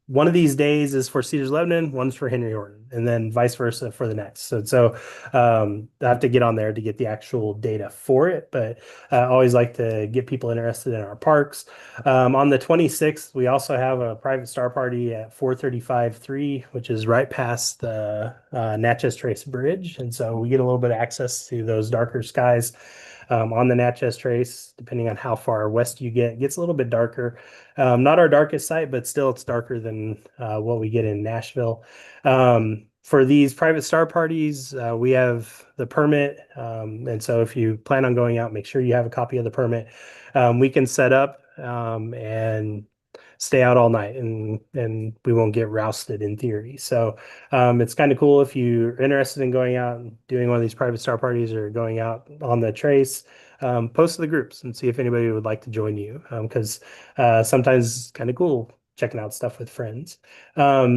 One of these days is for Cedars Lebanon, one's for Henry Horton, and then vice versa for the next. So I have to get on there to get the actual data for it, but I always like to get people interested in our parks. On the 26th, we also have a private star party at 435-3, which is right past the Natchez Trace Bridge. And so we get a little bit of access to those darker skies on the Natchez Trace, depending on how far west you get. It gets a little bit darker. Not our darkest site, but still it's darker than what we get in Nashville. For these private star parties, we have the permit. And so if you plan on going out, make sure you have a copy of the permit. We can set up and stay out all night and we won't get rousted in theory. So it's kind of cool if you're interested in going out and doing one of these private star parties or going out on the trace. Post to the groups and see if anybody would like to join you, because sometimes it's kind of cool checking out stuff with friends.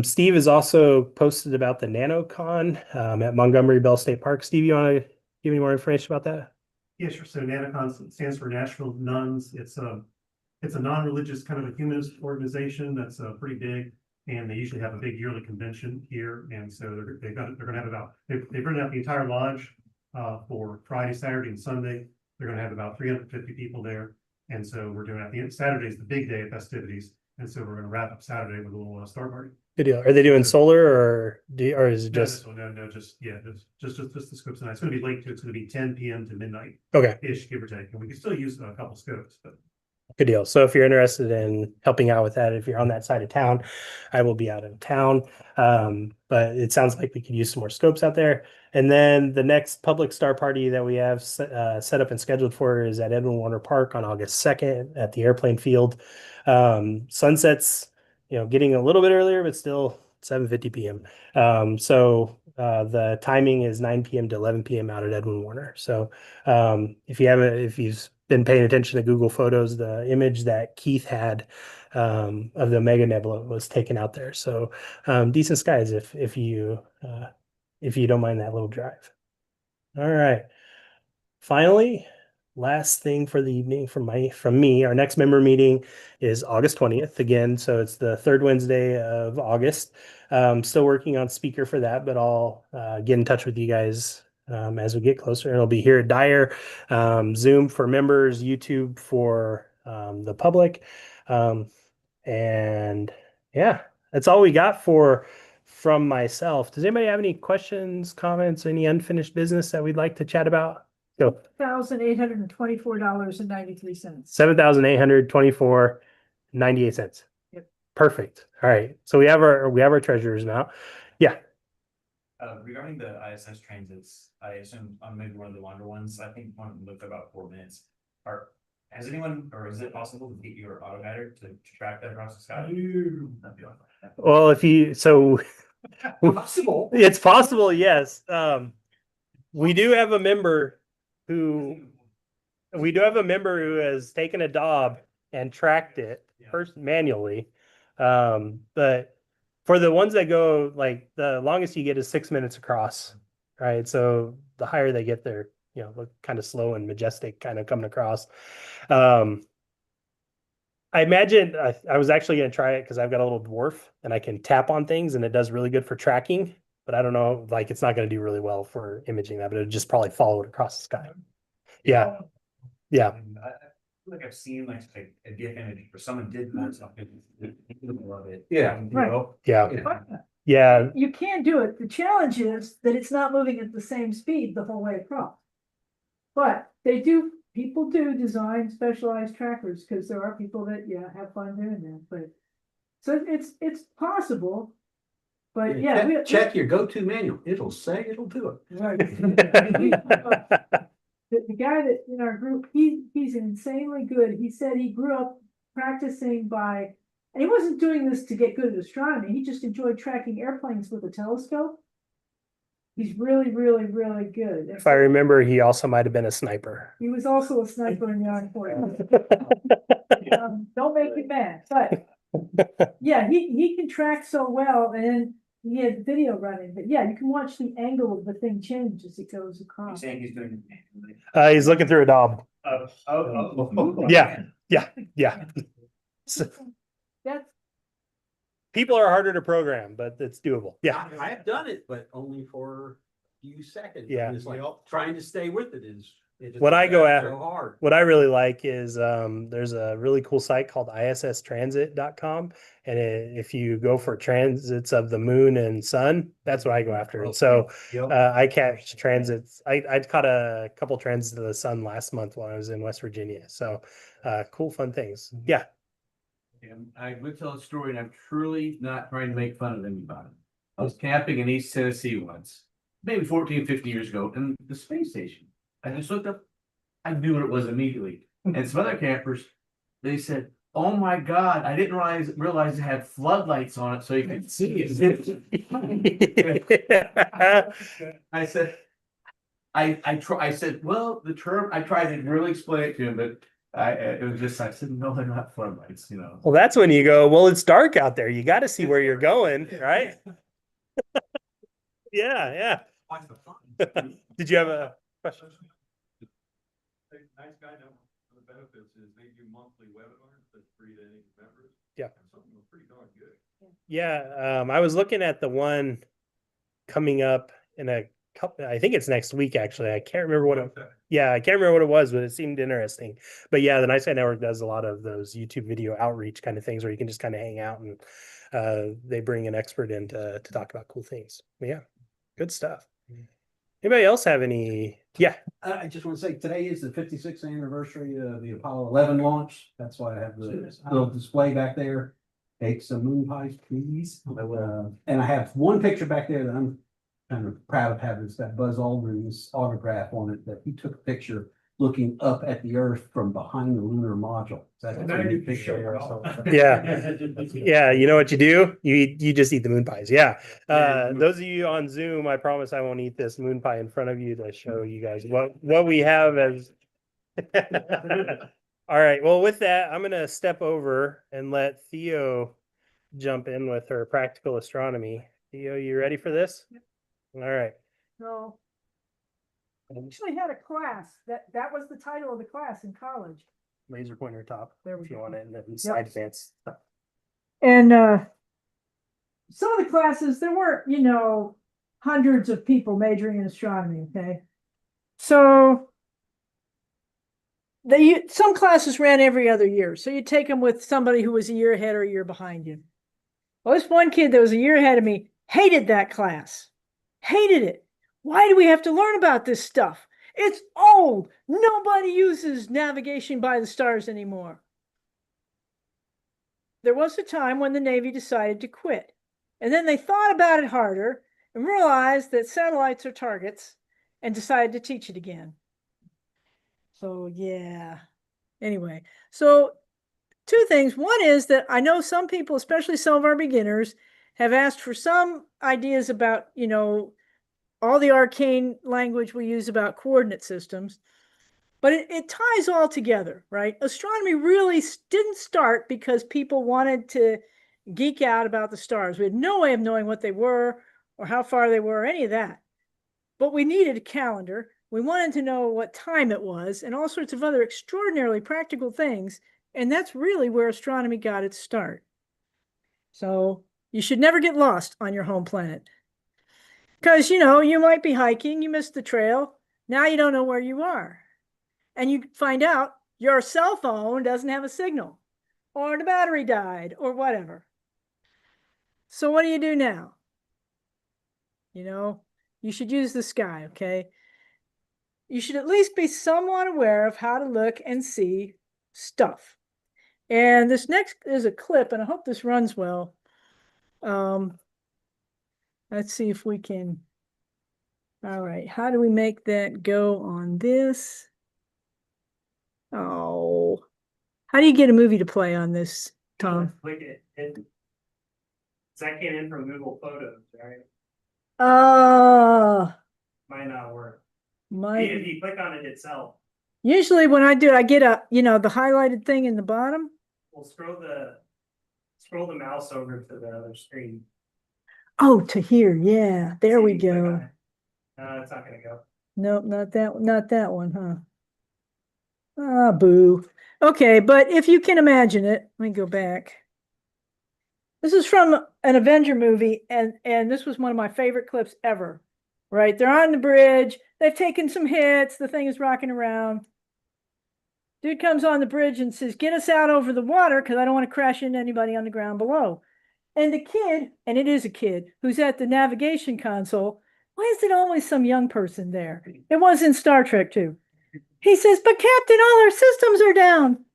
Steve has also posted about the NanoCon at Montgomery Bell State Park. Steve, you want to give me more information about that? Yeah, sure. So NanoCon stands for Nashville Nuns. It's a non-religious kind of a humanist organization that's pretty big And they usually have a big yearly convention here, and so they're gonna have about, they've rented out the entire lodge for Friday, Saturday, and Sunday. They're gonna have about 350 people there, and so we're doing, at the end, Saturday's the big day of festivities, and so we're gonna wrap up Saturday with a little star party. Good deal. Are they doing solar or is it No, just no, just, yeah, just the scopes tonight. It's gonna be late too. It's gonna be 10 p.m. to midnight okay? ish, give or take, and we can still use a couple scopes, but. Good deal. So if you're interested in helping out with that, if you're on that side of town, I will be out of town. But it sounds like we could use some more scopes out there. And then the next public star party that we have set up and scheduled for is at Edwin Warner Park on August 2nd at the airplane field. Sunsets, getting a little bit earlier, but still 7:50 p.m. The timing is 9 p.m. to 11 p.m. out at Edwin Warner. So if you've been paying attention to Google Photos, the image that Keith had of the Mega Nebula was taken out there. So decent skies if you don't mind that little drive. All right. Finally, last thing for the evening from me, our next member meeting is August 20th again. So it's the third Wednesday of August. Still working on speaker for that, but I'll get in touch with you guys as we get closer. It'll be here at Dyer, Zoom for members, YouTube for the public. And yeah, that's all we got from myself. Does anybody have any questions, comments, any unfinished business that we'd like to chat about? Go. $1,824.93. $7,824.98. Yep. Perfect. All right. So we have our treasurers now. Yeah. Regarding the ISS transits, I assume I'm maybe one of the longer ones. I think one of them lived about 4 minutes. Has anyone, or is it possible to get your auto guider to track that across the sky? That'd be awesome. Well, Possible. it's possible, yes. We do have a member who has taken a Dob and tracked it first manually. But for the ones that go, like, the longest you get is 6 minutes across, right? So the higher they get, they're look kind of slow and majestic, kind of coming across. I imagine I was actually going to try it because I've got a little dwarf and I can tap on things and it does really good for tracking. But I don't know, like, it's not going to do really well for imaging that, but it'll just probably follow it across the sky. Yeah. Yeah. And I feel like I've seen like a GIF image where someone did that something. I love it. Yeah. Right. Yeah. Yeah. Yeah. You can do it. The challenge is that it's not moving at the same speed the whole way across. But people do design specialized trackers because there are people that, have fun doing that, but. So it's possible, but yeah. Check your go-to manual. It'll say it'll do it. Right. The guy that in our group, he's insanely good. He said he grew up practicing and he wasn't doing this to get good at astronomy. He just enjoyed tracking airplanes with a telescope. He's really, really, really good. If I remember, he also might have been a sniper. He was also a sniper in the Army Corps. Don't make me mad, but yeah, he can track so well, and he had video running. But yeah, you can watch the angle of the thing change as it goes You're across. saying he's doing it manually? He's looking through a Dob. Yeah. So, That's people are harder to program, but it's doable. Yeah. I have done it, but only for a few seconds. Yeah. It's like trying to stay with it is. What I go at- so hard. What I really like is there's a really cool site called isstransit.com. And if you go for transits of the moon and sun, that's what I go after. And so I catch transits. I caught a couple transits of the sun last month while I was in West Virginia. So cool, fun things. Yeah. I would tell a story, and I'm truly not trying to make fun of anybody. I was camping in East Tennessee once, maybe 14, 15 years ago, in the space station. I just looked up, I knew what it was immediately. And some other campers, they said, "Oh my God, I didn't realize it had floodlights on it so you could see it." I said, I said, well, the term, I tried to really explain it to him, but it was just, I said, no, they're not floodlights, Well, that's when you go, well, it's dark out there. You got to see where you're going, right? Yeah. Did you have a question? Nice guy, now, the benefits is they do monthly webinars that's free to any members. Yeah. And some of them are pretty darn good. Yeah, I was looking at the one coming up in a couple, I think it's next week, actually. I can't remember what it, yeah, I can't remember what it was, but it seemed interesting. But yeah, the Night Sky Network does a lot of those YouTube video outreach kind of things where you can just kind of hang out and they bring an expert in to talk about cool things. But yeah, good stuff. Anybody else have any? Yeah. I just want to say, today is the 56th anniversary of the Apollo 11 launch. That's why I have the little display back there. Take some moon pies, please. And I have one picture back there that I'm kind of proud of having. It's that Buzz Aldrin's autograph on it, that he took a picture looking up at the Earth from behind the lunar module. That's a pretty good picture. Yeah. Yeah, you know what you do? You just eat the moon pies. Yeah. Those of you on Zoom, I promise I won't eat this moon pie in front of you to show you guys what we have as. All right. Well, with that, I'm gonna step over and let Theo jump in with her practical astronomy. Theo, you ready for this? All right. So I actually had a class that was the title of the class in college. Laser pointer top. There we if you go. want it, and then side advance. And some of the classes, there weren't, hundreds of people majoring in astronomy, okay? So some classes ran every other year. So you take them with somebody who was a year ahead or a year behind you. Well, this one kid that was a year ahead of me hated that class. Hated it. Why do we have to learn about this stuff? It's old. Nobody uses navigation by the stars anymore. There was a time when the Navy decided to quit. And then they thought about it harder and realized that satellites are targets and decided to teach it again. So, yeah. Anyway, so two things. One is that I know some people, especially some of our beginners, have asked for some ideas about, all the arcane language we use about coordinate systems. But it ties all together, right? Astronomy really didn't start because people wanted to geek out about the stars. We had no way of knowing what they were or how far they were or any of that. But we needed a calendar. We wanted to know what time it was and all sorts of other extraordinarily practical things. And that's really where astronomy got its start. So you should never get lost on your home planet. Because, you might be hiking, you missed the trail. Now you don't know where you are. And you find out your cell phone doesn't have a signal, or the battery died, or whatever. So what do you do now? You should use the sky, okay? You should at least be somewhat aware of how to look and see stuff. And this next is a clip, and I hope this runs well. Let's see if we can. All right, how do we make that go on this? Oh, how do you get a movie to play on this, Tom? Click it. That came in from Google Photos, right? Might not work. If you click on it itself. Usually when I do, I get the highlighted thing in the bottom. We'll scroll the mouse over to the other screen. Oh, to here. Yeah, there we go. No, it's not gonna go. Nope, not that one, huh? Ah, boo. Okay, but if you can imagine it, let me go back. This is from an Avenger movie, and this was one of my favorite clips ever. Right, they're on the bridge. They've taken some hits. The thing is rocking around. Dude comes on the bridge and says, "Get us out over the water because I don't want to crash into anybody on the ground below." And the kid, and it is a kid, who's at the navigation console. Why is it always some young person there? It was in Star Trek too. He says, "But Captain, all our systems are down."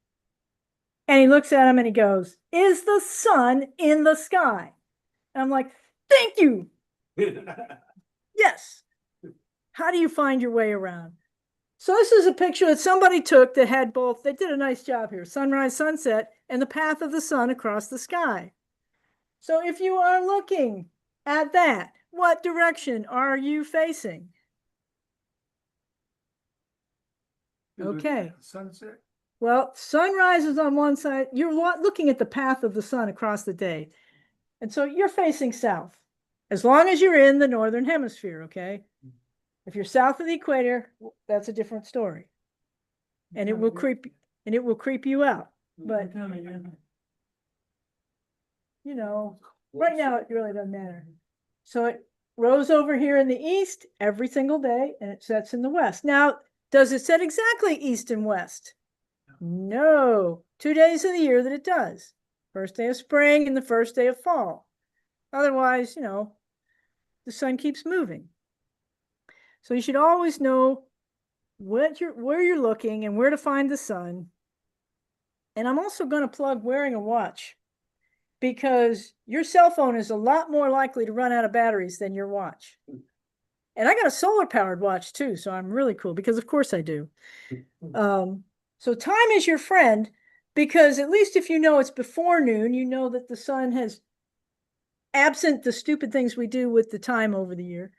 And he looks at him and he goes, "Is the sun in the sky?" And I'm like, thank you. Yes. How do you find your way around? So this is a picture that somebody took that had both. They did a nice job here. Sunrise, sunset, and the path of the sun across the sky. So if you are looking at that, what direction are you facing? Okay. Sunset. Well, sunrise is on one side. You're looking at the path of the sun across the day. And so you're facing south, as long as you're in the northern hemisphere, okay? If you're south of the equator, that's a different story. And it will creep you out. But Right now, it really doesn't matter. So it rose over here in the east every single day and it sets in the west. Now, does it set exactly east and west? No, 2 days of the year that it does. First day of spring and the first day of fall. Otherwise, the sun keeps moving. So you should always know where you're looking and where to find the sun. And I'm also going to plug wearing a watch, because your cell phone is a lot more likely to run out of batteries than your watch. And I got a solar powered watch too, so I'm really cool, because of course I do. So time is your friend, because at least if you know it's before noon, you know that the sun has, absent the stupid things we do with the time over the year,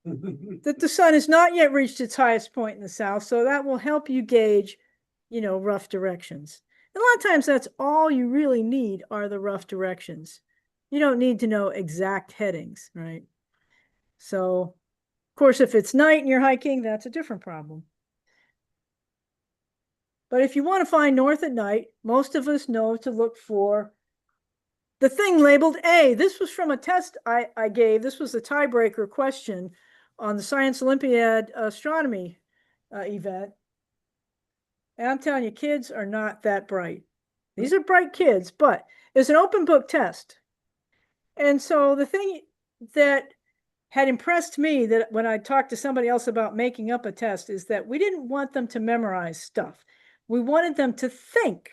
that the sun has not yet reached its highest point in the south. So that will help you gauge, rough directions. And a lot of times that's all you really need are the rough directions. You don't need to know exact headings, right? So, of course, if it's night and you're hiking, that's a different problem. But if you want to find north at night, most of us know to look for the thing labeled A. This was from a test I gave. This was a tiebreaker question on the Science Olympiad astronomy event. And I'm telling you, kids are not that bright. These are bright kids, but it's an open book test. And so the thing that had impressed me, that when I talked to somebody else about making up a test, is that we didn't want them to memorize stuff. We wanted them to think.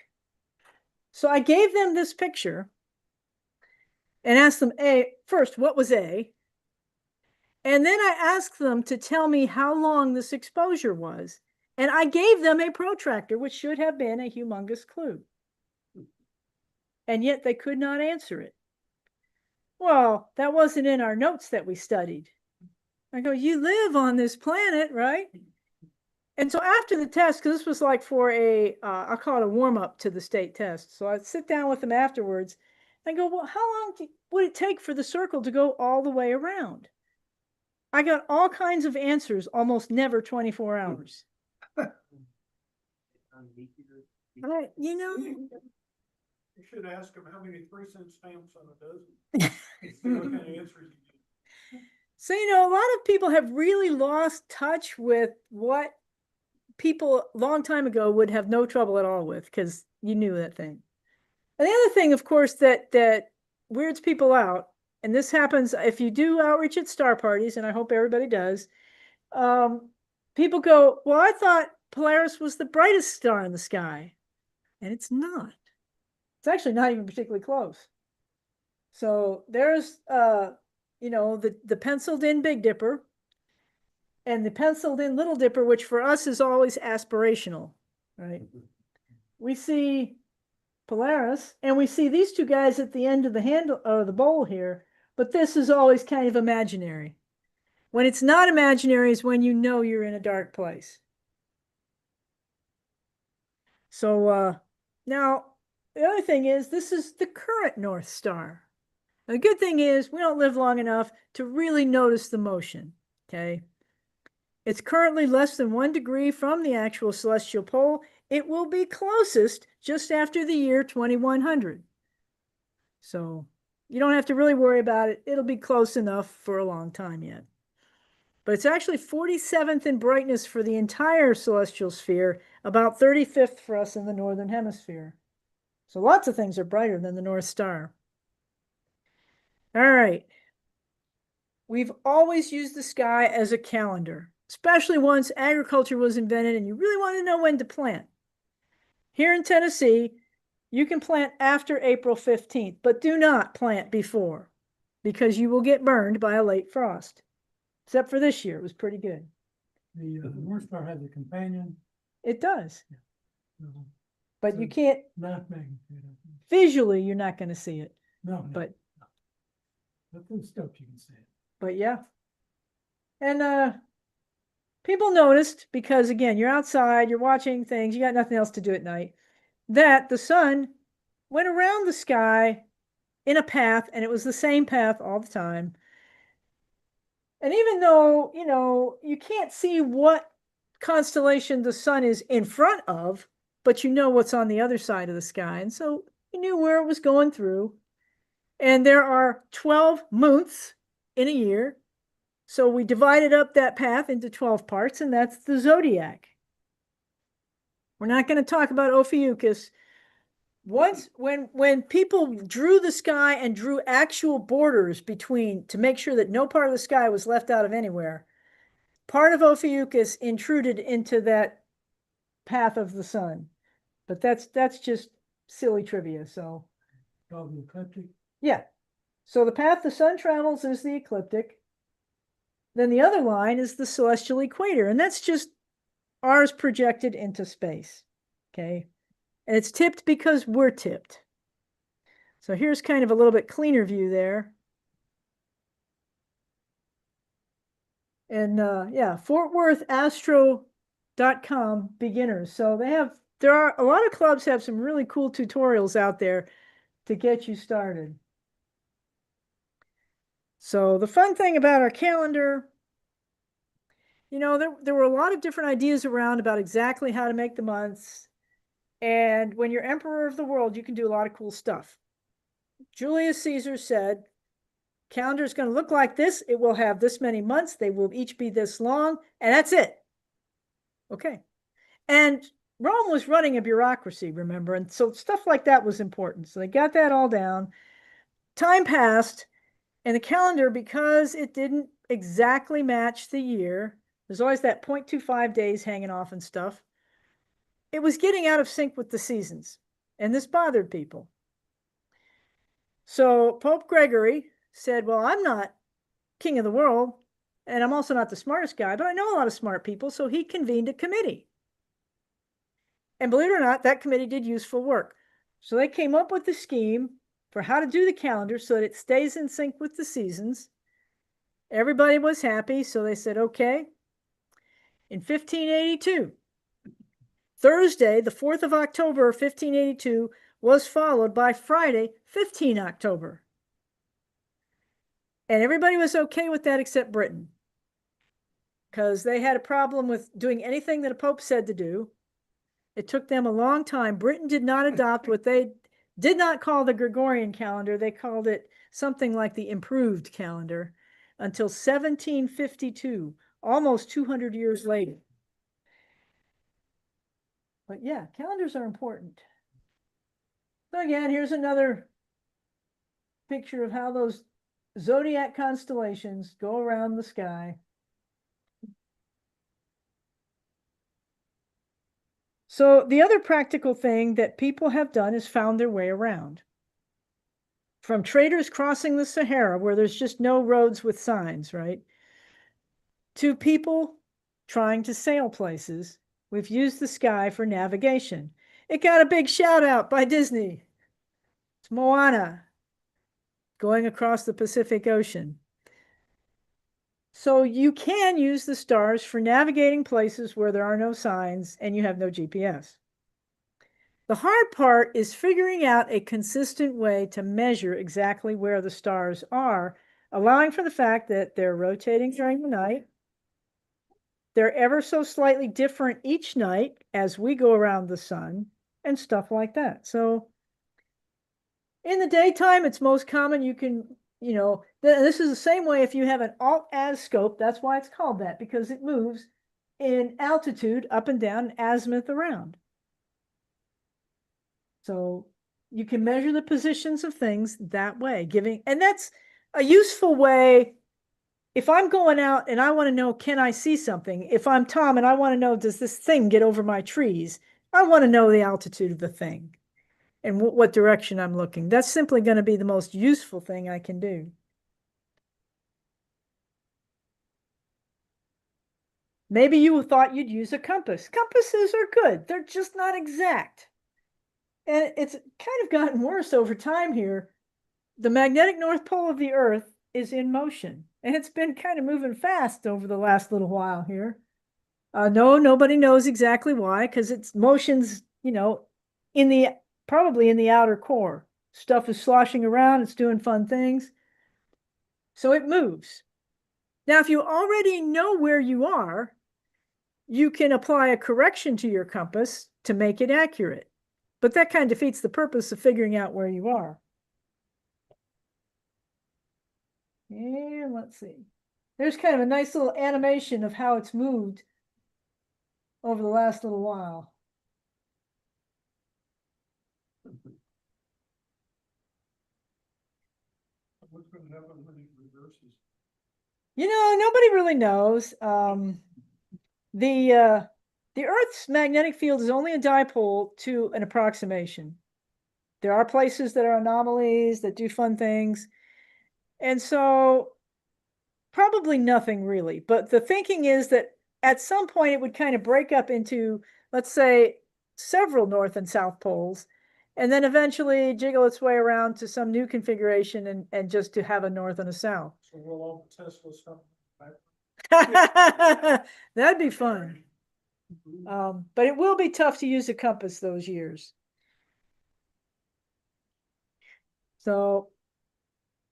So I gave them this picture and asked them, first, what was A? And then I asked them to tell me how long this exposure was. And I gave them a protractor, which should have been a humongous clue. And yet they could not answer it. Well, that wasn't in our notes that we studied. I go, you live on this planet, right? And so after the test, because this was like for I'll call it a warm up to the state test. So I'd sit down with them afterwards and go, well, how long would it take for the circle to go all the way around? I got all kinds of answers, almost never 24 hours. You should ask them how many 3-cent stamps on a dozen. See what kind of answers you get. So, a lot of people have really lost touch with what people a long time ago would have no trouble at all with, because you knew that thing. And the other thing, of course, that weirds people out, and this happens if you do outreach at star parties, and I hope everybody does, people go, well, I thought Polaris was the brightest star in the sky. And it's not. It's actually not even particularly close. So there's, the penciled in Big Dipper and the penciled in Little Dipper, which for us is always aspirational, right? We see Polaris and we see these two guys at the end of the handle or the bowl here, but this is always kind of imaginary. When it's not imaginary is when you know you're in a dark place. So now the other thing is, this is the current North Star. Now, the good thing is we don't live long enough to really notice the motion, okay? It's currently less than 1 degree from the actual celestial pole. It will be closest just after the year 2100. So you don't have to really worry about it. It'll be close enough for a long time yet. But it's actually 47th in brightness for the entire celestial sphere, about 35th for us in the Northern Hemisphere. So lots of things are brighter than the North Star. All right. We've always used the sky as a calendar, especially once agriculture was invented and you really want to know when to plant. Here in Tennessee, you can plant after April 15th, but do not plant before, because you will get burned by a late frost. Except for this year, it was pretty good. The North Star has a companion. It does. No, But so you can't, not magnitude. visually, you're not going to see it. No, But from scopes you can see it. But yeah. And people noticed, because again, you're outside, you're watching things, you got nothing else to do at night, that the sun went around the sky in a path, and it was the same path all the time. And even though, you can't see what constellation the sun is in front of, but you know what's on the other side of the sky. And so you knew where it was going through. And there are 12 months in a year. So we divided up that path into 12 parts, and that's the zodiac. We're not going to talk about Ophiuchus. Once when people drew the sky and drew actual borders between to make sure that no part of the sky was left out of anywhere, part of Ophiuchus intruded into that path of the sun. But that's just silly trivia. So Oh, the ecliptic. yeah. So the path the sun travels is the ecliptic. Then the other line is the celestial equator, and that's just ours projected into space. Okay. And it's tipped because we're tipped. So here's kind of a little bit cleaner view there. And yeah, FortWorthAstro.com beginners. So there are a lot of clubs have some really cool tutorials out there to get you started. So the fun thing about our calendar, you know, there were a lot of different ideas around about exactly how to make the months. And when you're emperor of the world, you can do a lot of cool stuff. Julius Caesar said, calendar is going to look like this. It will have this many months. They will each be this long, and that's it. Okay. And Rome was running a bureaucracy, remember? And so stuff like that was important. So they got that all down. Time passed, and the calendar, because it didn't exactly match the year, there's always that 0.25 days hanging off and stuff. It was getting out of sync with the seasons, and this bothered people. So Pope Gregory said, well, I'm not king of the world, and I'm also not the smartest guy, but I know a lot of smart people, so he convened a committee. And believe it or not, that committee did useful work. So they came up with the scheme for how to do the calendar so that it stays in sync with the seasons. Everybody was happy, so they said, okay. In 1582, Thursday, the 4th of October, 1582, was followed by Friday, 15 October. And everybody was okay with that except Britain, because they had a problem with doing anything that a pope said to do. It took them a long time. Britain did not adopt what they did not call the Gregorian calendar. They called it something like the improved calendar until 1752, almost 200 years later. But yeah, calendars are important. So again, here's another picture of how those zodiac constellations go around the sky. So the other practical thing that people have done is found their way around. From traders crossing the Sahara, where there's just no roads with signs, right? To people trying to sail places, we've used the sky for navigation. It got a big shout out by Disney. It's Moana going across the Pacific Ocean. So you can use the stars for navigating places where there are no signs and you have no GPS. The hard part is figuring out a consistent way to measure exactly where the stars are, allowing for the fact that they're rotating during the night. They're ever so slightly different each night as we go around the sun and stuff like that. So in the daytime, it's most common you can, you know, this is the same way if you have an alt-az scope. That's why it's called that, because it moves in altitude up and down and azimuth around. So you can measure the positions of things that way, and that's a useful way. If I'm going out and I want to know, can I see something? If I'm Tom and I want to know, does this thing get over my trees? I want to know the altitude of the thing and what direction I'm looking. That's simply going to be the most useful thing I can do. Maybe you thought you'd use a compass. Compasses are good. They're just not exact. And it's kind of gotten worse over time here. The magnetic North Pole of the Earth is in motion, and it's been kind of moving fast over the last little while here. No, nobody knows exactly why, because it's motion's, you know, probably in the outer core. Stuff is sloshing around, it's doing fun things. So it moves. Now, if you already know where you are, you can apply a correction to your compass to make it accurate. But that kind of defeats the purpose of figuring out where you are. And let's see. There's kind of a nice little animation of how it's moved over the last little while. What's gonna happen when it reverses? You know, nobody really knows. The Earth's magnetic field is only a dipole to an approximation. There are places that are anomalies that do fun things. And so probably nothing really. But the thinking is that at some point it would kind of break up into, let's say, several north and south poles, and then eventually jiggle its way around to some new configuration and just to have a north and a south. So will all the Tesla stuff back? That'd be fun. But it will be tough to use a compass those years. So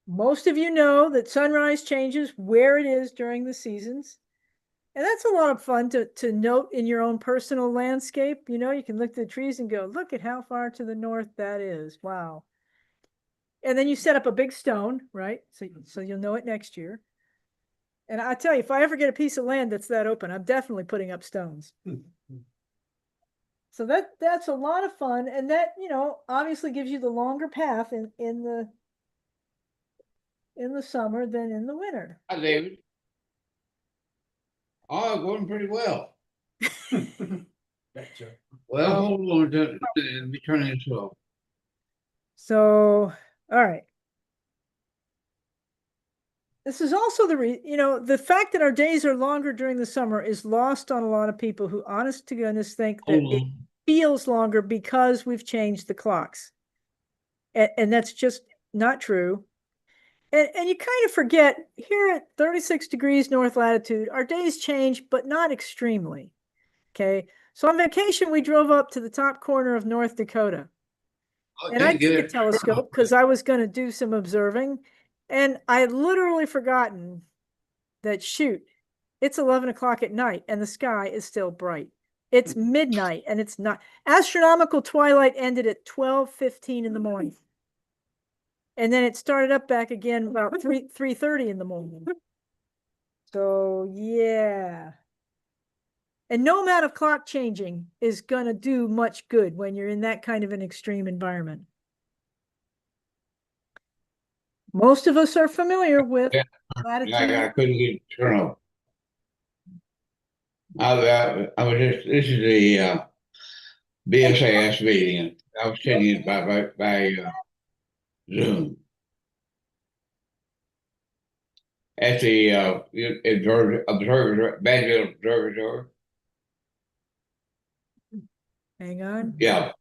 most of you know that sunrise changes where it is during the seasons. And that's a lot of fun to note in your own personal landscape. You know, you can look at the trees and go, look at how far to the north that is. Wow. And then you set up a big stone, right? So you'll know it next year. And I tell you, if I ever get a piece of land that's that open, I'm definitely putting up stones. So that's a lot of fun. And that, you know, obviously gives you the longer path in the summer than in the winter. Hi, David. Oh, going pretty well. Gotcha. Well, hold on, let me turn this off. So, all right. This is also the fact that our days are longer during the summer is lost on a lot of people who, honest to goodness, think that Hold it on. feels longer because we've changed the clocks. And that's just not true. And you kind of forget here at 36 degrees north latitude, our days change, but not extremely. Okay. So on vacation, we drove up to the top corner of North Dakota. And I took a telescope because I was going to do some observing. And I had literally forgotten that, shoot, it's 11 o'clock at night and the sky is still bright. It's midnight and it's not. Astronomical twilight ended at 12:15 in the morning. And then it started up back again about 3:30 in the morning. So yeah. And no amount of clock changing is going to do much good when you're in that kind of an extreme environment. Most of us are familiar with latitude. I couldn't get it to turn off. I was just, this is the BSAS meeting. I was taking it by Zoom. At the Badger Observatory. Hang on. Yeah.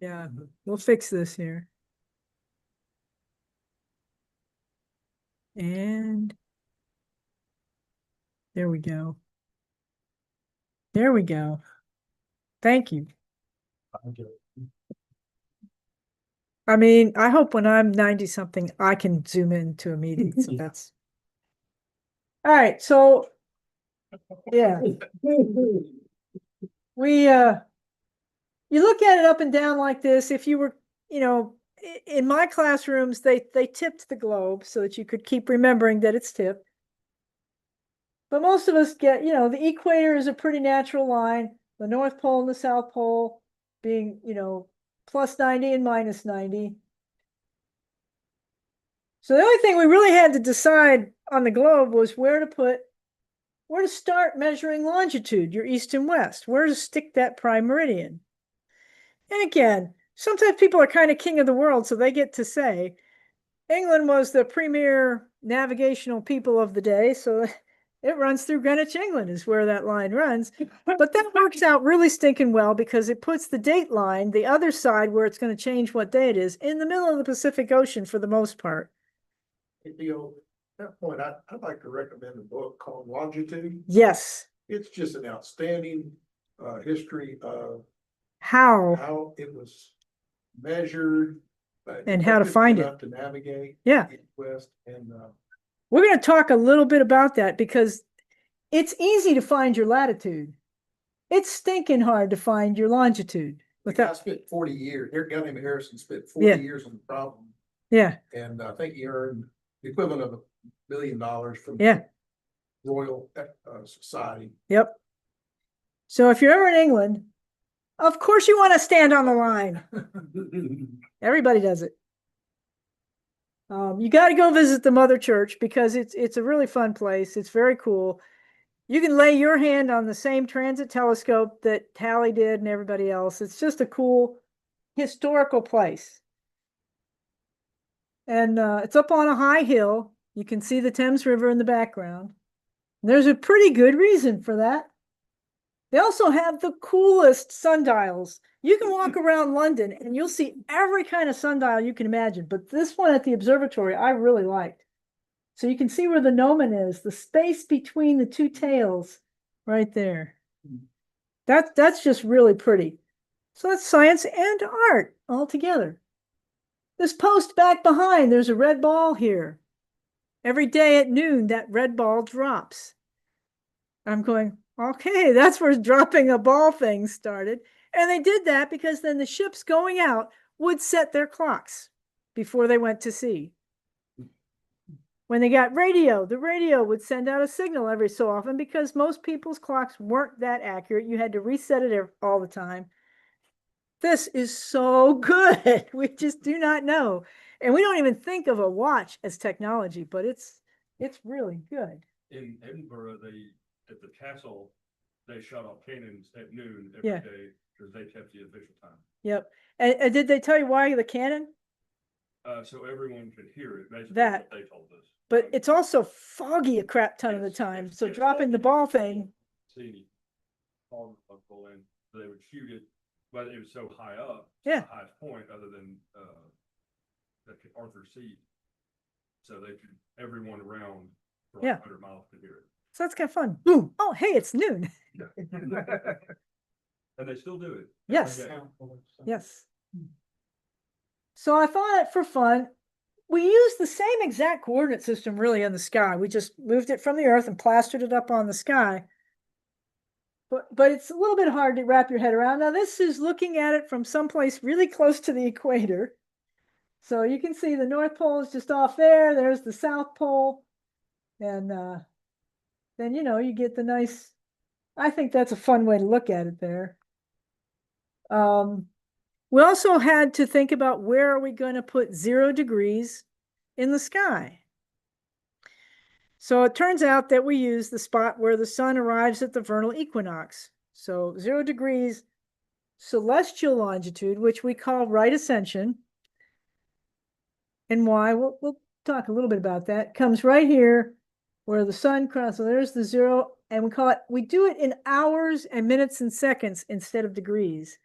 Yeah, we'll fix this here. And there we go. There we go. Thank you. I mean, I hope when I'm 90 something, I can zoom into a meeting. So that's all right. So yeah, you look at it up and down like this. If you were, in my classrooms, they tipped the globe so that you could keep remembering that it's tipped. But most of us get, the equator is a pretty natural line. The North Pole and the South Pole being, plus 90 and minus 90. So the only thing we really had to decide on the globe was where to start measuring longitude, your east and west, where to stick that prime meridian. And again, sometimes people are kind of king of the world, so they get to say, England was the premier navigational people of the day, so it runs through Greenwich, England is where that line runs. But that works out really stinking well because it puts the date line, the other side where it's going to change what day it is, in the middle of the Pacific Ocean for the most part. At that point, I'd like to recommend a book called Longitude. Yes. It's just an outstanding history of how it was measured and how to find it to navigate. Yeah. West and we're going to talk a little bit about that because it's easy to find your latitude. It's stinking hard to find your longitude. I spent 40 years. Gunny Harrison spent 40 years on the problem. Yeah. And I think he earned the equivalent of $1 billion from Yeah, Royal Society. yep. So if you're ever in England, of course you want to stand on the line. Everybody does it. You got to go visit the Mother Church because it's a really fun place. It's very cool. You can lay your hand on the same transit telescope that Halley did and everybody else. It's just a cool historical place. And it's up on a high hill. You can see the Thames River in the background. And there's a pretty good reason for that. They also have the coolest sundials. You can walk around London and you'll see every kind of sundial you can imagine. But this one at the observatory, I really liked. So you can see where the gnomon is, the space between the two tails right there. That's just really pretty. So that's science and art all together. This post back behind, there's a red ball here. Every day at noon, that red ball drops. I'm going, okay, that's where dropping a ball thing started. And they did that because then the ships going out would set their clocks before they went to sea. When they got radio, the radio would send out a signal every so often because most people's clocks weren't that accurate. You had to reset it all the time. This is so good. We just do not know. And we don't even think of a watch as technology, but it's really good. In Edinburgh, at the castle, they shot off cannons at noon Yeah. every day because they kept the official time. Yep. And did they tell you why the cannon? So everyone could hear it, basically That. what they told us. But it's also foggy a crap ton of the time. So dropping the ball thing. See, all of go in, they would shoot it, but it was so high up. Yeah. The highest point other than Arthur's Seat. So they could, everyone around for Yeah. 100 miles could hear it. So that's kind of fun. Boom. Oh, hey, it's noon. And they still do it. Yes. Okay. Yes. So I thought it for fun. We used the same exact coordinate system really in the sky. We just moved it from the earth and plastered it up on the sky. But it's a little bit hard to wrap your head around. Now this is looking at it from someplace really close to the equator. So you can see the North Pole is just off there. There's the South Pole. And then, you know, you get the nice, I think that's a fun way to look at it there. We also had to think about where are we going to put 0 degrees in the sky. So it turns out that we use the spot where the sun arrives at the vernal equinox. So 0 degrees celestial longitude, which we call right ascension. And why? We'll talk a little bit about that. Comes right here where the sun crosses. So there's the 0, and we do it in hours and minutes and seconds instead of degrees.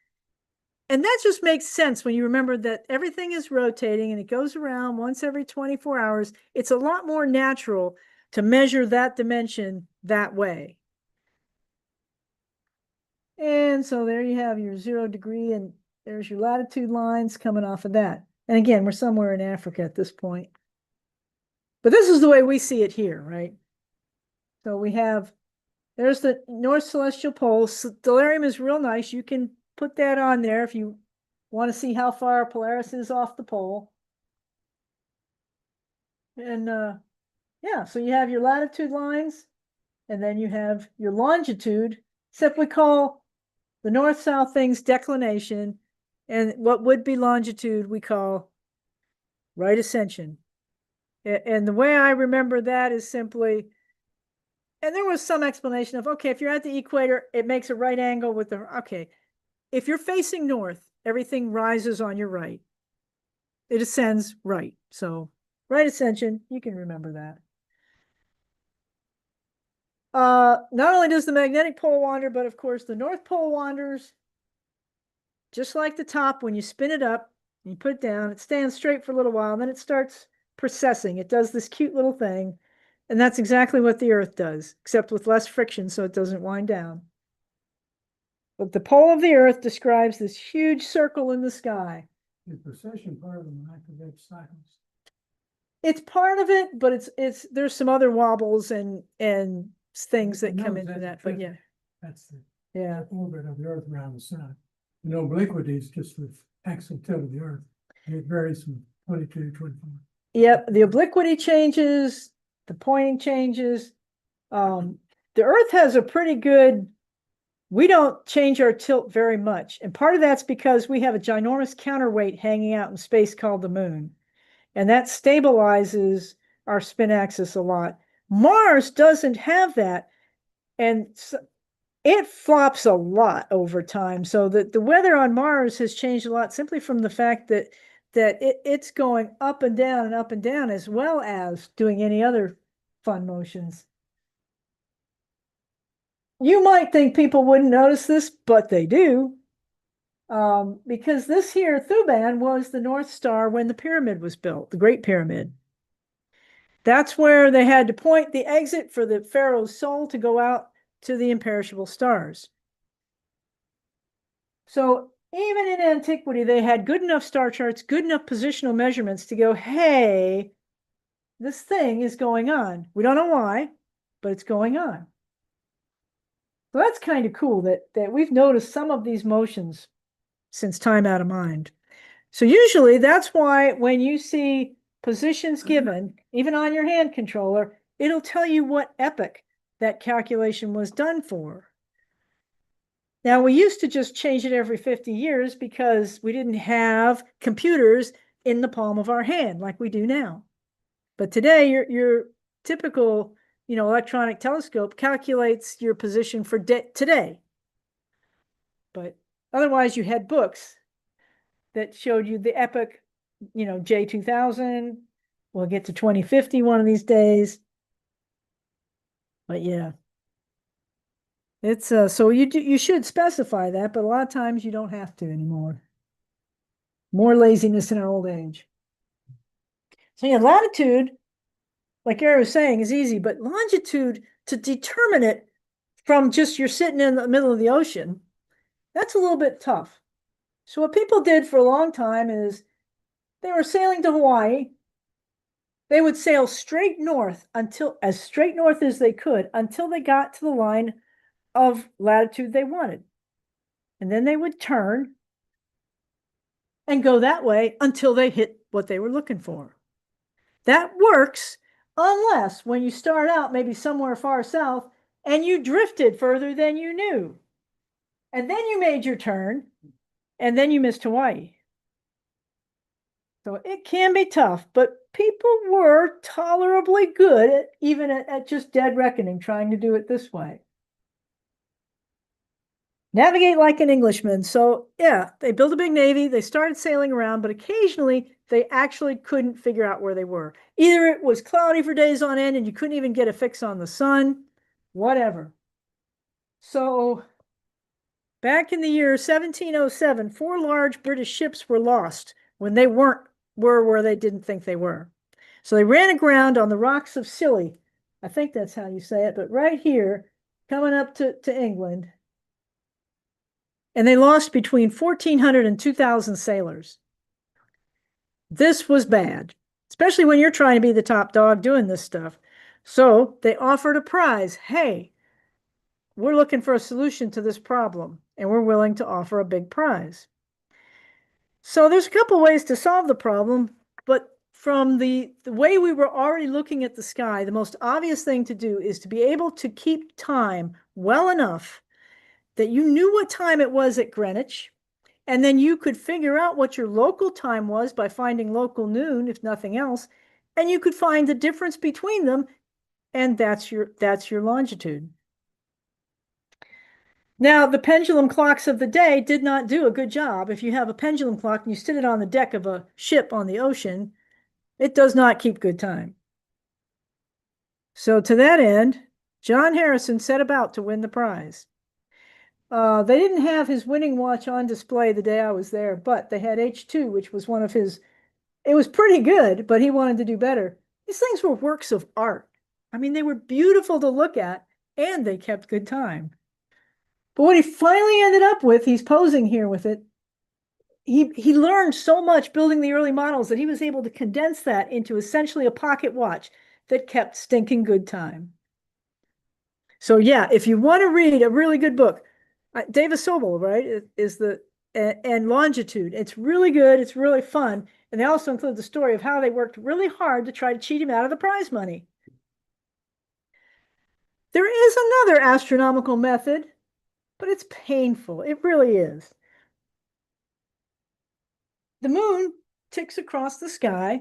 And that just makes sense when you remember that everything is rotating and it goes around once every 24 hours. It's a lot more natural to measure that dimension that way. And so there you have your 0 degree, and there's your latitude lines coming off of that. And again, we're somewhere in Africa at this point. But this is the way we see it here, right? So we have, there's the North Celestial Pole. Stellarium is real nice. You can put that on there if you want to see how far Polaris is off the pole. And yeah, so you have your latitude lines, and then you have your longitude, except we call the north-south things declination, and what would be longitude we call right ascension. And the way I remember that is simply, and there was some explanation of, okay, if you're at the equator, it makes a right angle with the, okay. If you're facing north, everything rises on your right. It ascends right. So right ascension, you can remember that. Not only does the magnetic pole wander, but of course the North Pole wanders. Just like the top, when you spin it up, you put it down, it stands straight for a little while, and then it starts precessing. It does this cute little thing. And that's exactly what the Earth does, except with less friction so it doesn't wind down. But the pole of the Earth describes this huge circle in the sky. Is precession part of the microwave cycles? It's part of it, but it's there's some other wobbles and things that come into that. But yeah, That's the yeah, orbit of the Earth around the sun. Obliquity is just the axial tilt of the Earth. And it varies from 22 to 24. Yep, the obliquity changes, the pointing changes. The Earth has a pretty good, we don't change our tilt very much. And part of that's because we have a ginormous counterweight hanging out in space called the moon. And that stabilizes our spin axis a lot. Mars doesn't have that. And it flops a lot over time. So the weather on Mars has changed a lot simply from the fact that it's going up and down and up and down, as well as doing any other fun motions. You might think people wouldn't notice this, but they do. Because this here, Thuban, was the North Star when the pyramid was built, the Great Pyramid. That's where they had to point the exit for the pharaoh's soul to go out to the imperishable stars. So even in antiquity, they had good enough star charts, good enough positional measurements to go, hey, this thing is going on. We don't know why, but it's going on. So that's kind of cool that we've noticed some of these motions since time out of mind. So usually that's why when you see positions given, even on your hand controller, it'll tell you what epoch that calculation was done for. Now, we used to just change it every 50 years because we didn't have computers in the palm of our hand like we do now. But today, your typical, electronic telescope calculates your position for today. But otherwise, you had books that showed you the epoch, J2000. We'll get to 2050 one of these days. But yeah. It's so you should specify that, but a lot of times you don't have to anymore. More laziness in our old age. So yeah, latitude, like Gary was saying, is easy, but longitude, to determine it from just you're sitting in the middle of the ocean, that's a little bit tough. So what people did for a long time is they were sailing to Hawaii. They would sail straight north as straight north as they could until they got to the line of latitude they wanted. And then they would turn and go that way until they hit what they were looking for. That works unless when you start out maybe somewhere far south and you drifted further than you knew. And then you made your turn and then you missed Hawaii. So it can be tough, but people were tolerably good even at just dead reckoning, trying to do it this way. Navigate like an Englishman. So yeah, they built a big navy. They started sailing around, but occasionally they actually couldn't figure out where they were. Either it was cloudy for days on end and you couldn't even get a fix on the sun, whatever. So back in the year 1707, 4 large British ships were lost when they were where they didn't think they were. So they ran aground on the rocks of Scilly. I think that's how you say it, but right here, coming up to England. And they lost between 1,400 and 2,000 sailors. This was bad, especially when you're trying to be the top dog doing this stuff. So they offered a prize. Hey, we're looking for a solution to this problem, and we're willing to offer a big prize. So there's a couple ways to solve the problem, but from the way we were already looking at the sky, the most obvious thing to do is to be able to keep time well enough that you knew what time it was at Greenwich, and then you could figure out what your local time was by finding local noon, if nothing else, and you could find the difference between them, and that's your longitude. Now, the pendulum clocks of the day did not do a good job. If you have a pendulum clock and you sit it on the deck of a ship on the ocean, it does not keep good time. So to that end, John Harrison set about to win the prize. They didn't have his winning watch on display the day I was there, but they had H2, which was one of his, it was pretty good, but he wanted to do better. These things were works of art. I mean, they were beautiful to look at, and they kept good time. But what he finally ended up with, he's posing here with it, he learned so much building the early models that he was able to condense that into essentially a pocket watch that kept stinking good time. So yeah, if you want to read a really good book, Davis Sobel, right, is and Longitude. It's really good. It's really fun. And they also include the story of how they worked really hard to try to cheat him out of the prize money. There is another astronomical method, but it's painful. It really is. The moon ticks across the sky,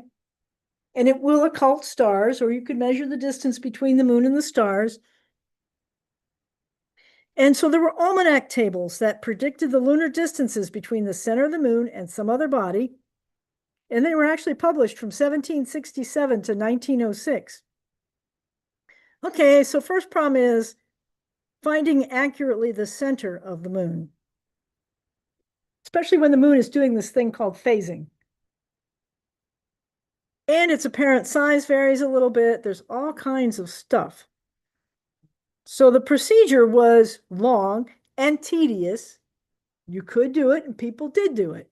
and it will occult stars, or you could measure the distance between the moon and the stars. And so there were almanac tables that predicted the lunar distances between the center of the moon and some other body. And they were actually published from 1767 to 1906. Okay, so first problem is finding accurately the center of the moon, especially when the moon is doing this thing called phasing. And its apparent size varies a little bit. There's all kinds of stuff. So the procedure was long and tedious. You could do it, and people did do it,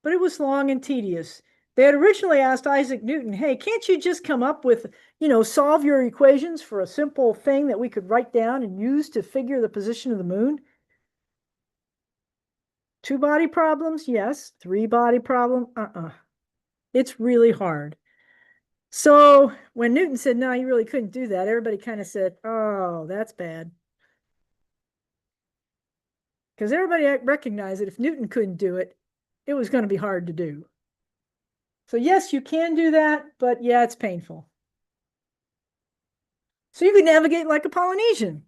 but it was long and tedious. They had originally asked Isaac Newton, hey, can't you just come up with, solve your equations for a simple thing that we could write down and use to figure the position of the moon? Two-body problems? Yes. Three-body problem? It's really hard. So when Newton said, no, he really couldn't do that, everybody kind of said, oh, that's bad. Because everybody recognized that if Newton couldn't do it, it was going to be hard to do. So yes, you can do that, but yeah, it's painful. So you could navigate like a Polynesian.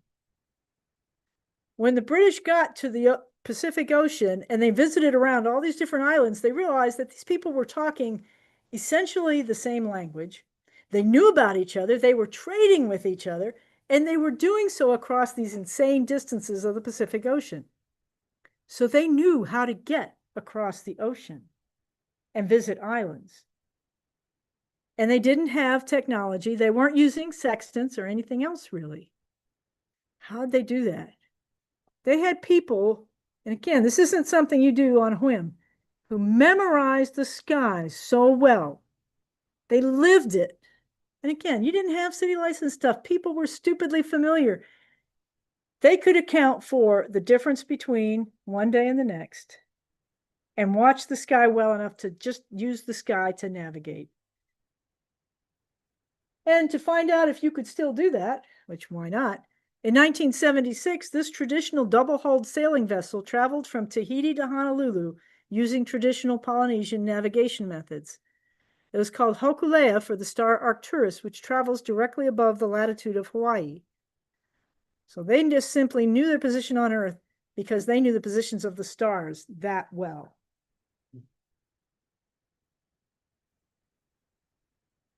When the British got to the Pacific Ocean and they visited around all these different islands, they realized that these people were talking essentially the same language. They knew about each other, they were trading with each other, and they were doing so across these insane distances of the Pacific Ocean. So they knew how to get across the ocean and visit islands. And they didn't have technology. They weren't using sextants or anything else, really. How'd they do that? They had people, and again, this isn't something you do on a whim, who memorized the sky so well. They lived it. And again, you didn't have city license stuff. People were stupidly familiar. They could account for the difference between one day and the next and watch the sky well enough to just use the sky to navigate. And to find out if you could still do that, which why not, in 1976, this traditional double-hulled sailing vessel traveled from Tahiti to Honolulu using traditional Polynesian navigation methods. It was called Hokulea for the star Arcturus, which travels directly above the latitude of Hawaii. So they just simply knew their position on Earth because they knew the positions of the stars that well.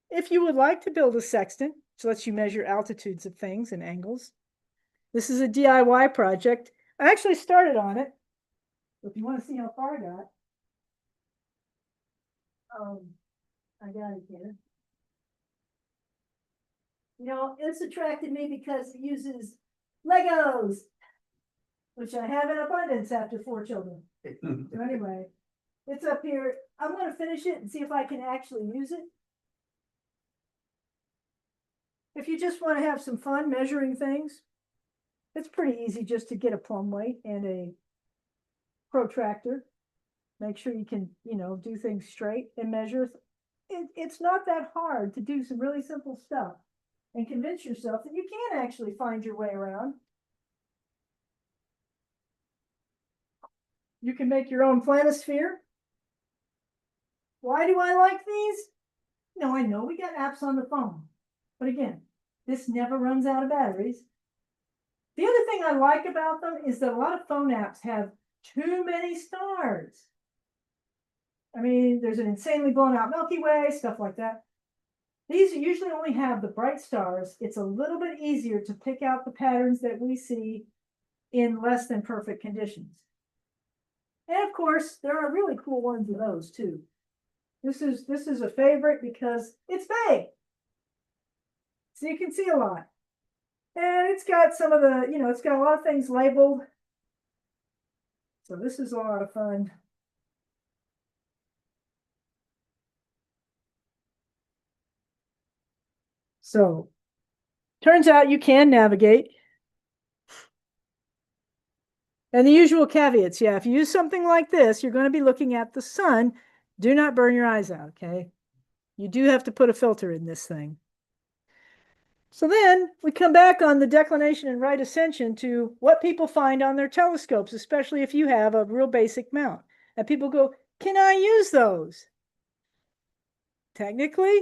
If you would like to build a sextant, which lets you measure altitudes of things and angles, this is a DIY project. I actually started on it. If you want to see how far I got, I got it here. It's attracted me because it uses Legos, which I have in abundance after 4 children. So anyway, it's up here. I'm going to finish it and see if I can actually use it. If you just want to have some fun measuring things, it's pretty easy just to get a plumb weight and a protractor. Make sure you can, do things straight and measure. It's not that hard to do some really simple stuff and convince yourself that you can actually find your way around. You can make your own planisphere. Why do I like these? No, I know we got apps on the phone, but again, this never runs out of batteries. The other thing I like about them is that a lot of phone apps have too many stars. I mean, there's an insanely blown out Milky Way, stuff like that. These usually only have the bright stars. It's a little bit easier to pick out the patterns that we see in less than perfect conditions. And of course, there are really cool ones of those too. This is a favorite because it's big. So you can see a lot. And it's got some of the, it's got a lot of things labeled. So this is a lot of fun. So turns out you can navigate. And the usual caveats, yeah, if you use something like this, you're going to be looking at the sun Do not burn your eyes out, okay? You do have to put a filter in this thing. So then we come back on the declination and right ascension to what people find on their telescopes, especially if you have a real basic mount. And people go, can I use those? Technically,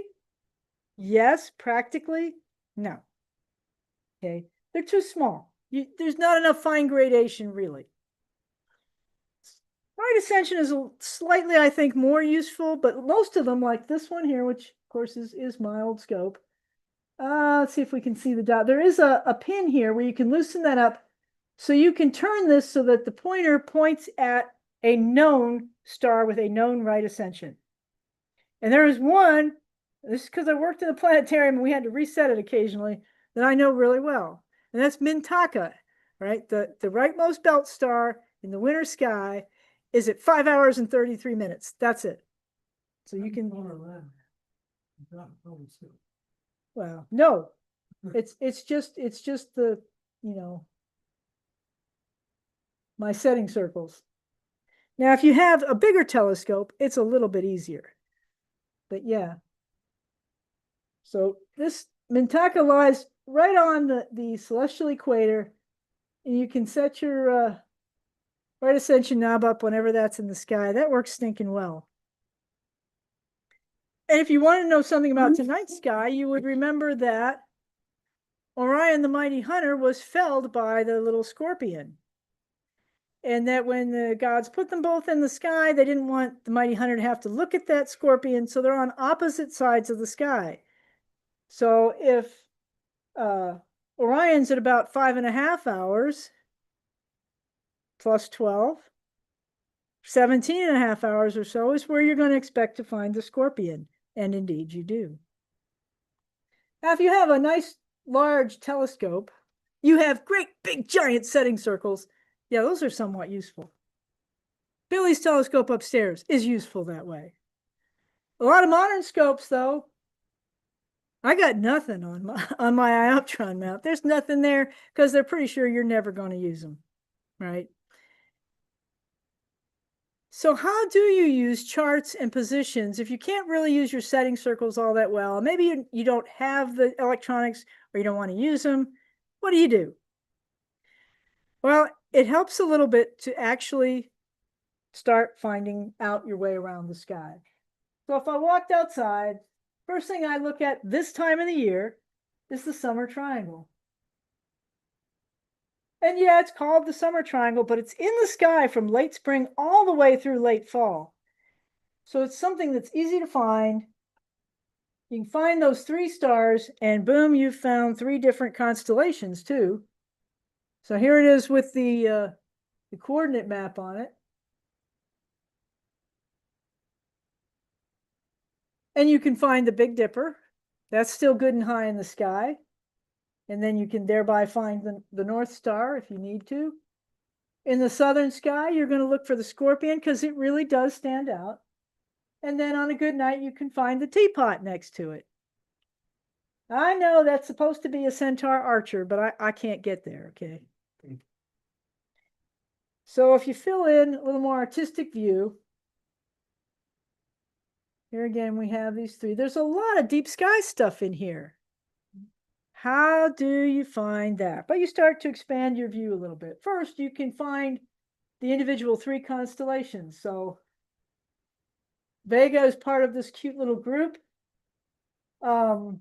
yes. Practically, no. Okay, they're too small. There's not enough fine gradation, really. Right ascension is slightly, I think, more useful, but most of them, like this one here, which of course is my old scope. Let's see if we can see the dot. There is a pin here where you can loosen that up so you can turn this so that the pointer points at a known star with a known right ascension. And there is one, this is because I worked in the planetarium and we had to reset it occasionally, that I know really well. And that's Mintaka, right? The rightmost belt star in the winter sky is at 5 hours and 33 minutes. That's it. So you can. Well, no, it's just the, my setting circles. Now, if you have a bigger telescope, it's a little bit easier. But yeah. So this Mintaka lies right on the celestial equator, and you can set your right ascension knob up whenever that's in the sky. That works stinking well. And if you want to know something about tonight's sky, you would remember that Orion the Mighty Hunter was felled by the little scorpion. And that when the gods put them both in the sky, they didn't want the Mighty Hunter to have to look at that scorpion, so they're on opposite sides of the sky. So if Orion's at about 5.5 hours, plus 12, 17.5 hours or so is where you're going to expect to find the scorpion. And indeed you do. Now, if you have a nice large telescope, you have great big giant setting circles. Yeah, those are somewhat useful. Billy's telescope upstairs is useful that way. A lot of modern scopes, though, I got nothing on my Ioptron mount. There's nothing there because they're pretty sure you're never going to use them, right? So how do you use charts and positions if you can't really use your setting circles all that well? Maybe you don't have the electronics or you don't want to use them. What do you do? Well, it helps a little bit to actually start finding out your way around the sky. So if I walked outside, first thing I look at this time of the year is the summer triangle. And yeah, it's called the summer triangle, but it's in the sky from late spring all the way through late fall. So it's something that's easy to find. You can find those 3 stars and boom, you've found 3 different constellations too. So here it is with the coordinate map on it. And you can find the Big Dipper. That's still good and high in the sky. And then you can thereby find the North Star if you need to. In the southern sky, you're going to look for the Scorpion because it really does stand out. And then on a good night, you can find the teapot next to it. I know that's supposed to be a Centaur Archer, but I can't get there, okay? So if you fill in a little more artistic view, here again, we have these 3. There's a lot of deep sky stuff in here. How do you find that? But you start to expand your view a little bit. First, you can find the individual 3 constellations. So Vega is part of this cute little group. What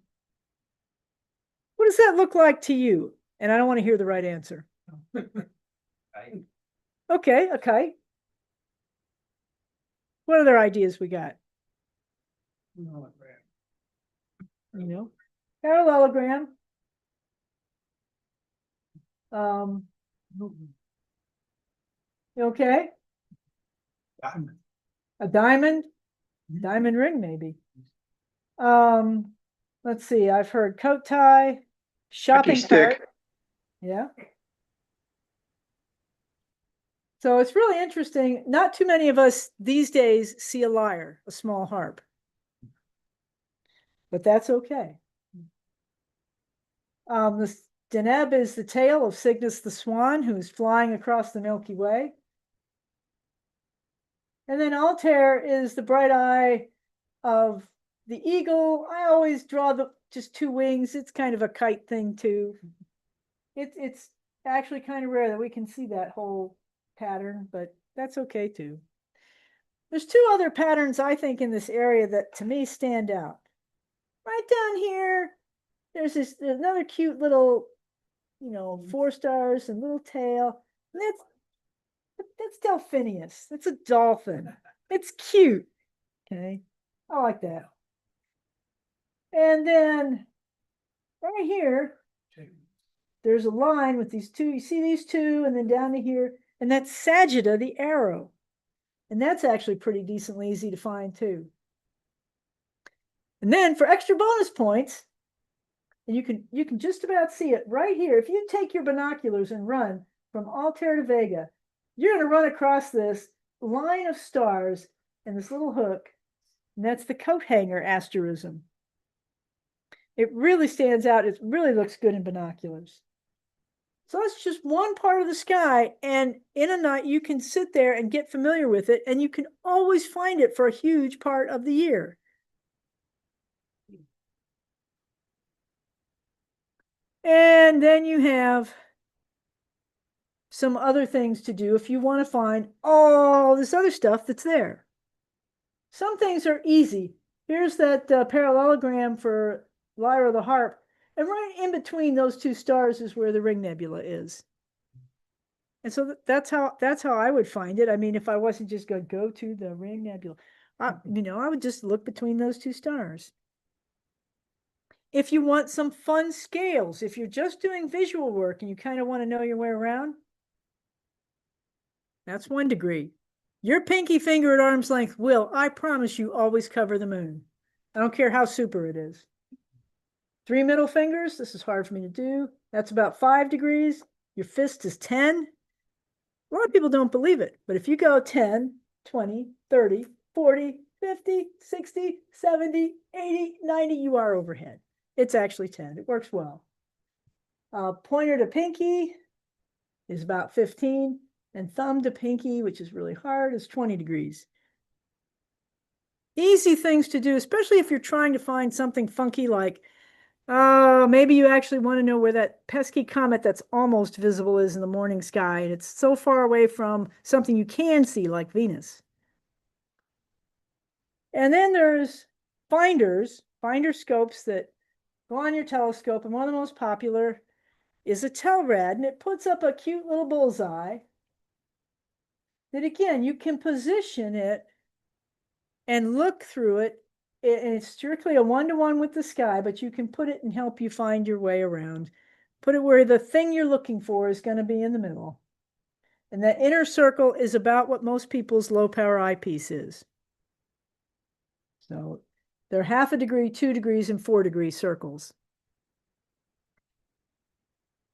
does that look like to you? And I don't want to hear the right answer. Okay, okay. What other ideas we got? Parallelogram. Okay. Diamond. A diamond ring, maybe. Let's see. I've heard coat tie, shopping cart. Yeah. So it's really interesting. Not too many of us these days see a lyre, a small harp. But that's okay. The Deneb is the tail of Cygnus the Swan, who's flying across the Milky Way. And then Altair is the bright eye of the eagle. I always draw the just two wings. It's kind of a kite thing too. It's actually kind of rare that we can see that whole pattern, but that's okay too. There's two other patterns I think in this area that to me stand out. Right down here, there's another cute little, 4 stars and little tail. And that's Delphinius. That's a dolphin. It's cute. Okay. I like that. And then right here, there's a line with these two. You see these two, and then down to here, and that's Sagitta, the arrow. And that's actually pretty decently easy to find too. And then for extra bonus points, and you can just about see it right here. If you take your binoculars and run from Altair to Vega, you're going to run across this line of stars and this little hook, and that's the coat hanger asterism. It really stands out. It really looks good in binoculars. So that's just one part of the sky, and in a night you can sit there and get familiar with it, and you can always find it for a huge part of the year. And then you have some other things to do if you want to find all this other stuff that's there. Some things are easy. Here's that parallelogram for Lyra the Harp. And right in between those two stars is where the Ring Nebula is. And so that's how I would find it. I mean, if I wasn't just going to go to the Ring Nebula, I would just look between those two stars. If you want some fun scales, if you're just doing visual work and you kind of want to know your way around, that's 1 degree. Your pinky finger at arm's length will, I promise you, always cover the moon. I don't care how super it is. 3 middle fingers, this is hard for me to do. That's about 5 degrees. Your fist is 10. A lot of people don't believe it, but if you go 10, 20, 30, 40, 50, 60, 70, 80, 90, you are overhead. It's actually 10. It works well. Pointer to pinky is about 15, and thumb to pinky, which is really hard, is 20 degrees. Easy things to do, especially if you're trying to find something funky like, maybe you actually want to know where that pesky comet that's almost visible is in the morning sky, and it's so far away from something you can see like Venus. And then there's finder scopes that go on your telescope, and one of the most popular is a Telrad, and it puts up a cute little bullseye that, again, you can position it and look through it, and it's strictly a 1-to-1 with the sky, but you can put it and help you find your way around. Put it where the thing you're looking for is going to be in the middle. And that inner circle is about what most people's low power eyepiece is. So they're 1/2 degree, 2 degrees, and 4 degree circles.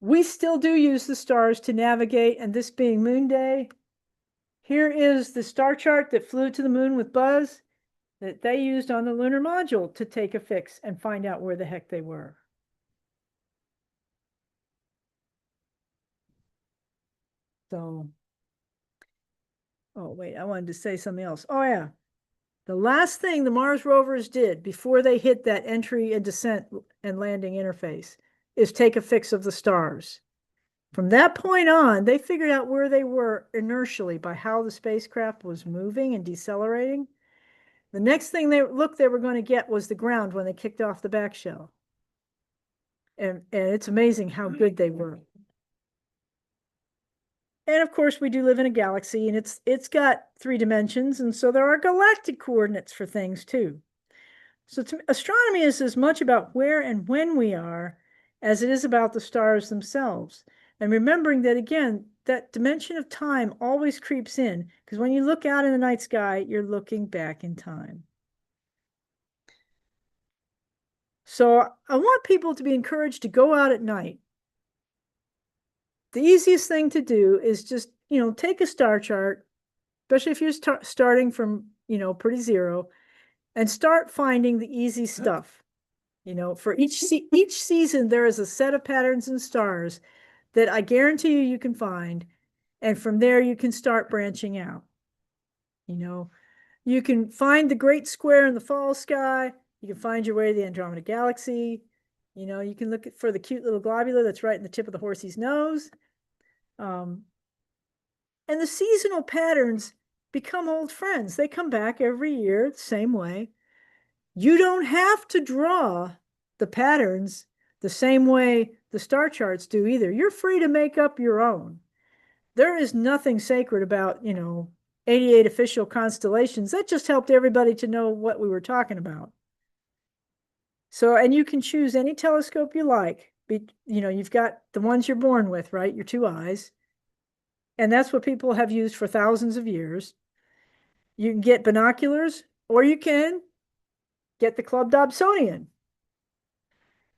We still do use the stars to navigate, and this being Moon Day, here is the star chart that flew to the moon with Buzz that they used on the lunar module to take a fix and find out where the heck they were. So, oh wait, I wanted to say something else. Oh yeah, the last thing the Mars rovers did before they hit that entry and descent and landing interface is take a fix of the stars. From that point on, they figured out where they were inertially by how the spacecraft was moving and decelerating. The next thing they were going to get was the ground when they kicked off the back shell. And it's amazing how good they were. And of course, we do live in a galaxy, and it's got 3 dimensions, and so there are galactic coordinates for things too. So astronomy is as much about where and when we are as it is about the stars themselves. And remembering that, again, that dimension of time always creeps in, because when you look out in the night sky, you're looking back in time. So I want people to be encouraged to go out at night. The easiest thing to do is just, take a star chart, especially if you're starting from, pretty zero, and start finding the easy stuff. For each season, there is a set of patterns and stars that I guarantee you can find. And from there, you can start branching out. You know, you can find the great square in the fall sky. You can find your way to the Andromeda Galaxy. You know, you can look for the cute little globular that's right in the tip of the horsey's nose. And the seasonal patterns become old friends. They come back every year the same way. You don't have to draw the patterns the same way the star charts do either. You're free to make up your own. There is nothing sacred about, 88 official constellations. That just helped everybody to know what we were talking about. So, and you can choose any telescope you like. You've got the ones you're born with, right? Your two eyes. And that's what people have used for thousands of years. You can get binoculars, or you can get the Club Dobsonian.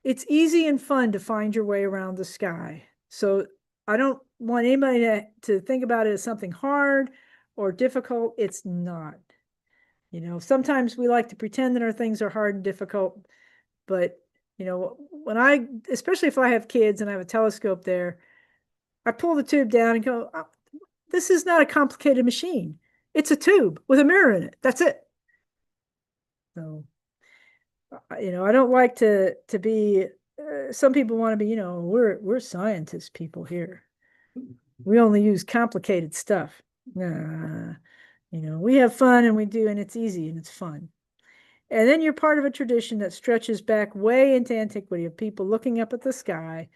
It's easy and fun to find your way around the sky. So I don't want anybody to think about it as something hard or difficult. It's not. Sometimes we like to pretend that our things are hard and difficult, but especially if I have kids and I have a telescope there, I pull the tube down and go, oh, this is not a complicated machine. It's a tube with a mirror in it. That's it. So, I don't like to be, some people want to be, we're scientist people here. We only use complicated stuff. Nah, we have fun and it's easy and it's fun. And then you're part of a tradition that stretches back way into antiquity of people looking up at the sky,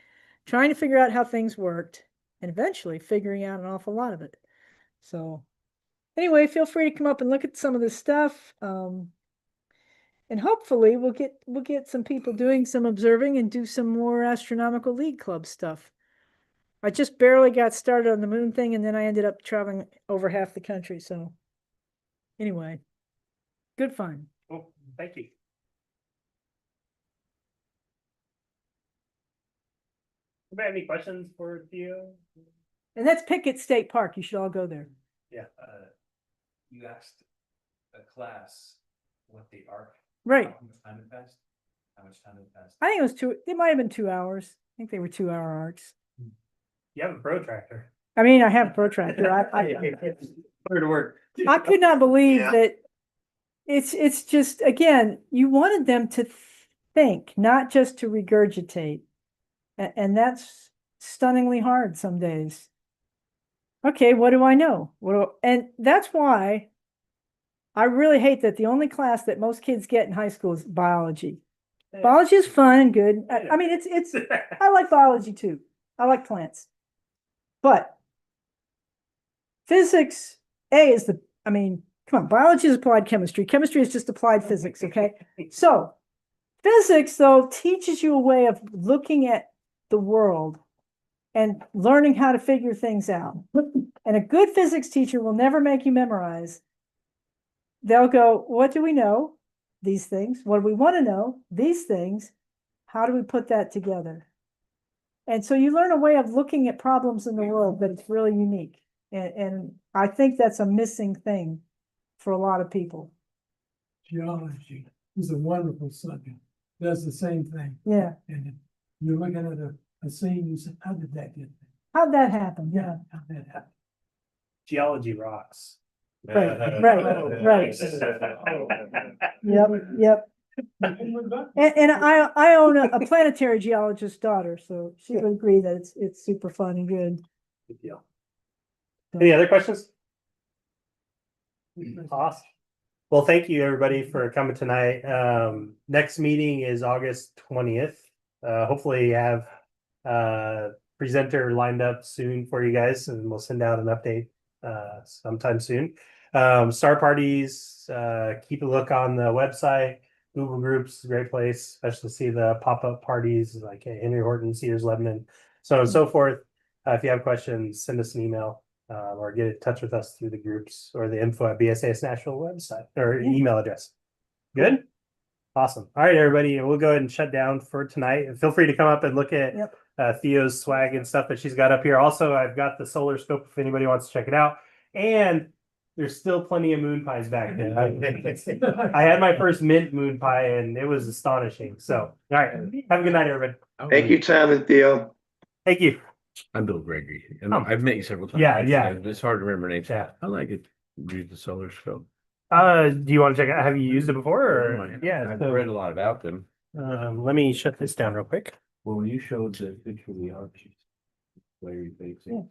trying to figure out how things worked, and eventually figuring out an awful lot of it. So anyway, feel free to come up and look at some of this stuff. And hopefully we'll get some people doing some observing and do some more Astronomical League Club stuff. I just barely got started on the moon thing, and then I ended up traveling over half the country. So anyway, good fun. Cool. Thank you. Anybody have any questions for Theo? And that's Pickett State Park. You should all go there. Yeah. You asked a class what the arc. Right. How much time had passed? How much time had passed? I think it was it might have been 2 hours. I think they were 2-hour arcs. You have a protractor. I mean, I have a protractor. I Put her to work. I could not believe that it's just, again, you wanted them to think, not just to regurgitate. And that's stunningly hard some days. Okay, what do I know? And that's why I really hate that the only class that most kids get in high school is biology. Biology is fun and good. I mean, it's I like biology too. I like plants. But physics, come on, biology is applied chemistry. Chemistry is just applied physics, okay? So physics, though, teaches you a way of looking at the world and learning how to figure things out. And a good physics teacher will never make you memorize. They'll go, what do we know? These things. What do we want to know? These things. How do we put that together? And so you learn a way of looking at problems in the world that's really unique. And I think that's a missing thing for a lot of people. Geology is a wonderful subject. Does the same thing. Yeah. And you're looking at a scene, you say, how did that get there? How'd that happen? Yeah, how'd that happen? Geology rocks. Right. Yep. And I own a planetary geologist daughter, so she would agree that it's super fun and good. Good deal. Any other questions? Awesome. Well, thank you everybody for coming tonight. Next meeting is August 20th. Hopefully you have presenter lined up soon for you guys, and we'll send out an update sometime soon. Star parties, keep a look on the website. Google Groups is a great place, especially to see the pop-up parties like Henry Horton, Cedars Lebanon, so on and so forth. If you have questions, send us an email or get in touch with us through the groups or the info at BSAS National website or email address. Good? Awesome. All right, everybody, we'll go ahead and shut down for tonight. Feel free to come up and look at Theo's swag and stuff that she's got up here. Also, I've got the solar scope if anybody wants to check it out. And there's still plenty of moon pies back there. I had my first mint moon pie and it was astonishing. So, all right. Have a good night, everybody. Thank you, Tom and Theo. Thank you. I'm Bill Gregory, and Oh. I've met you several times. Yeah. It's hard to remember names. Yeah. I like it. Use the solar scope. Do you want to check out, have you used it before or? Yeah, I've so, read a lot about them. let me shut this down real quick. Well, when you showed the picture of the arches, where you facing.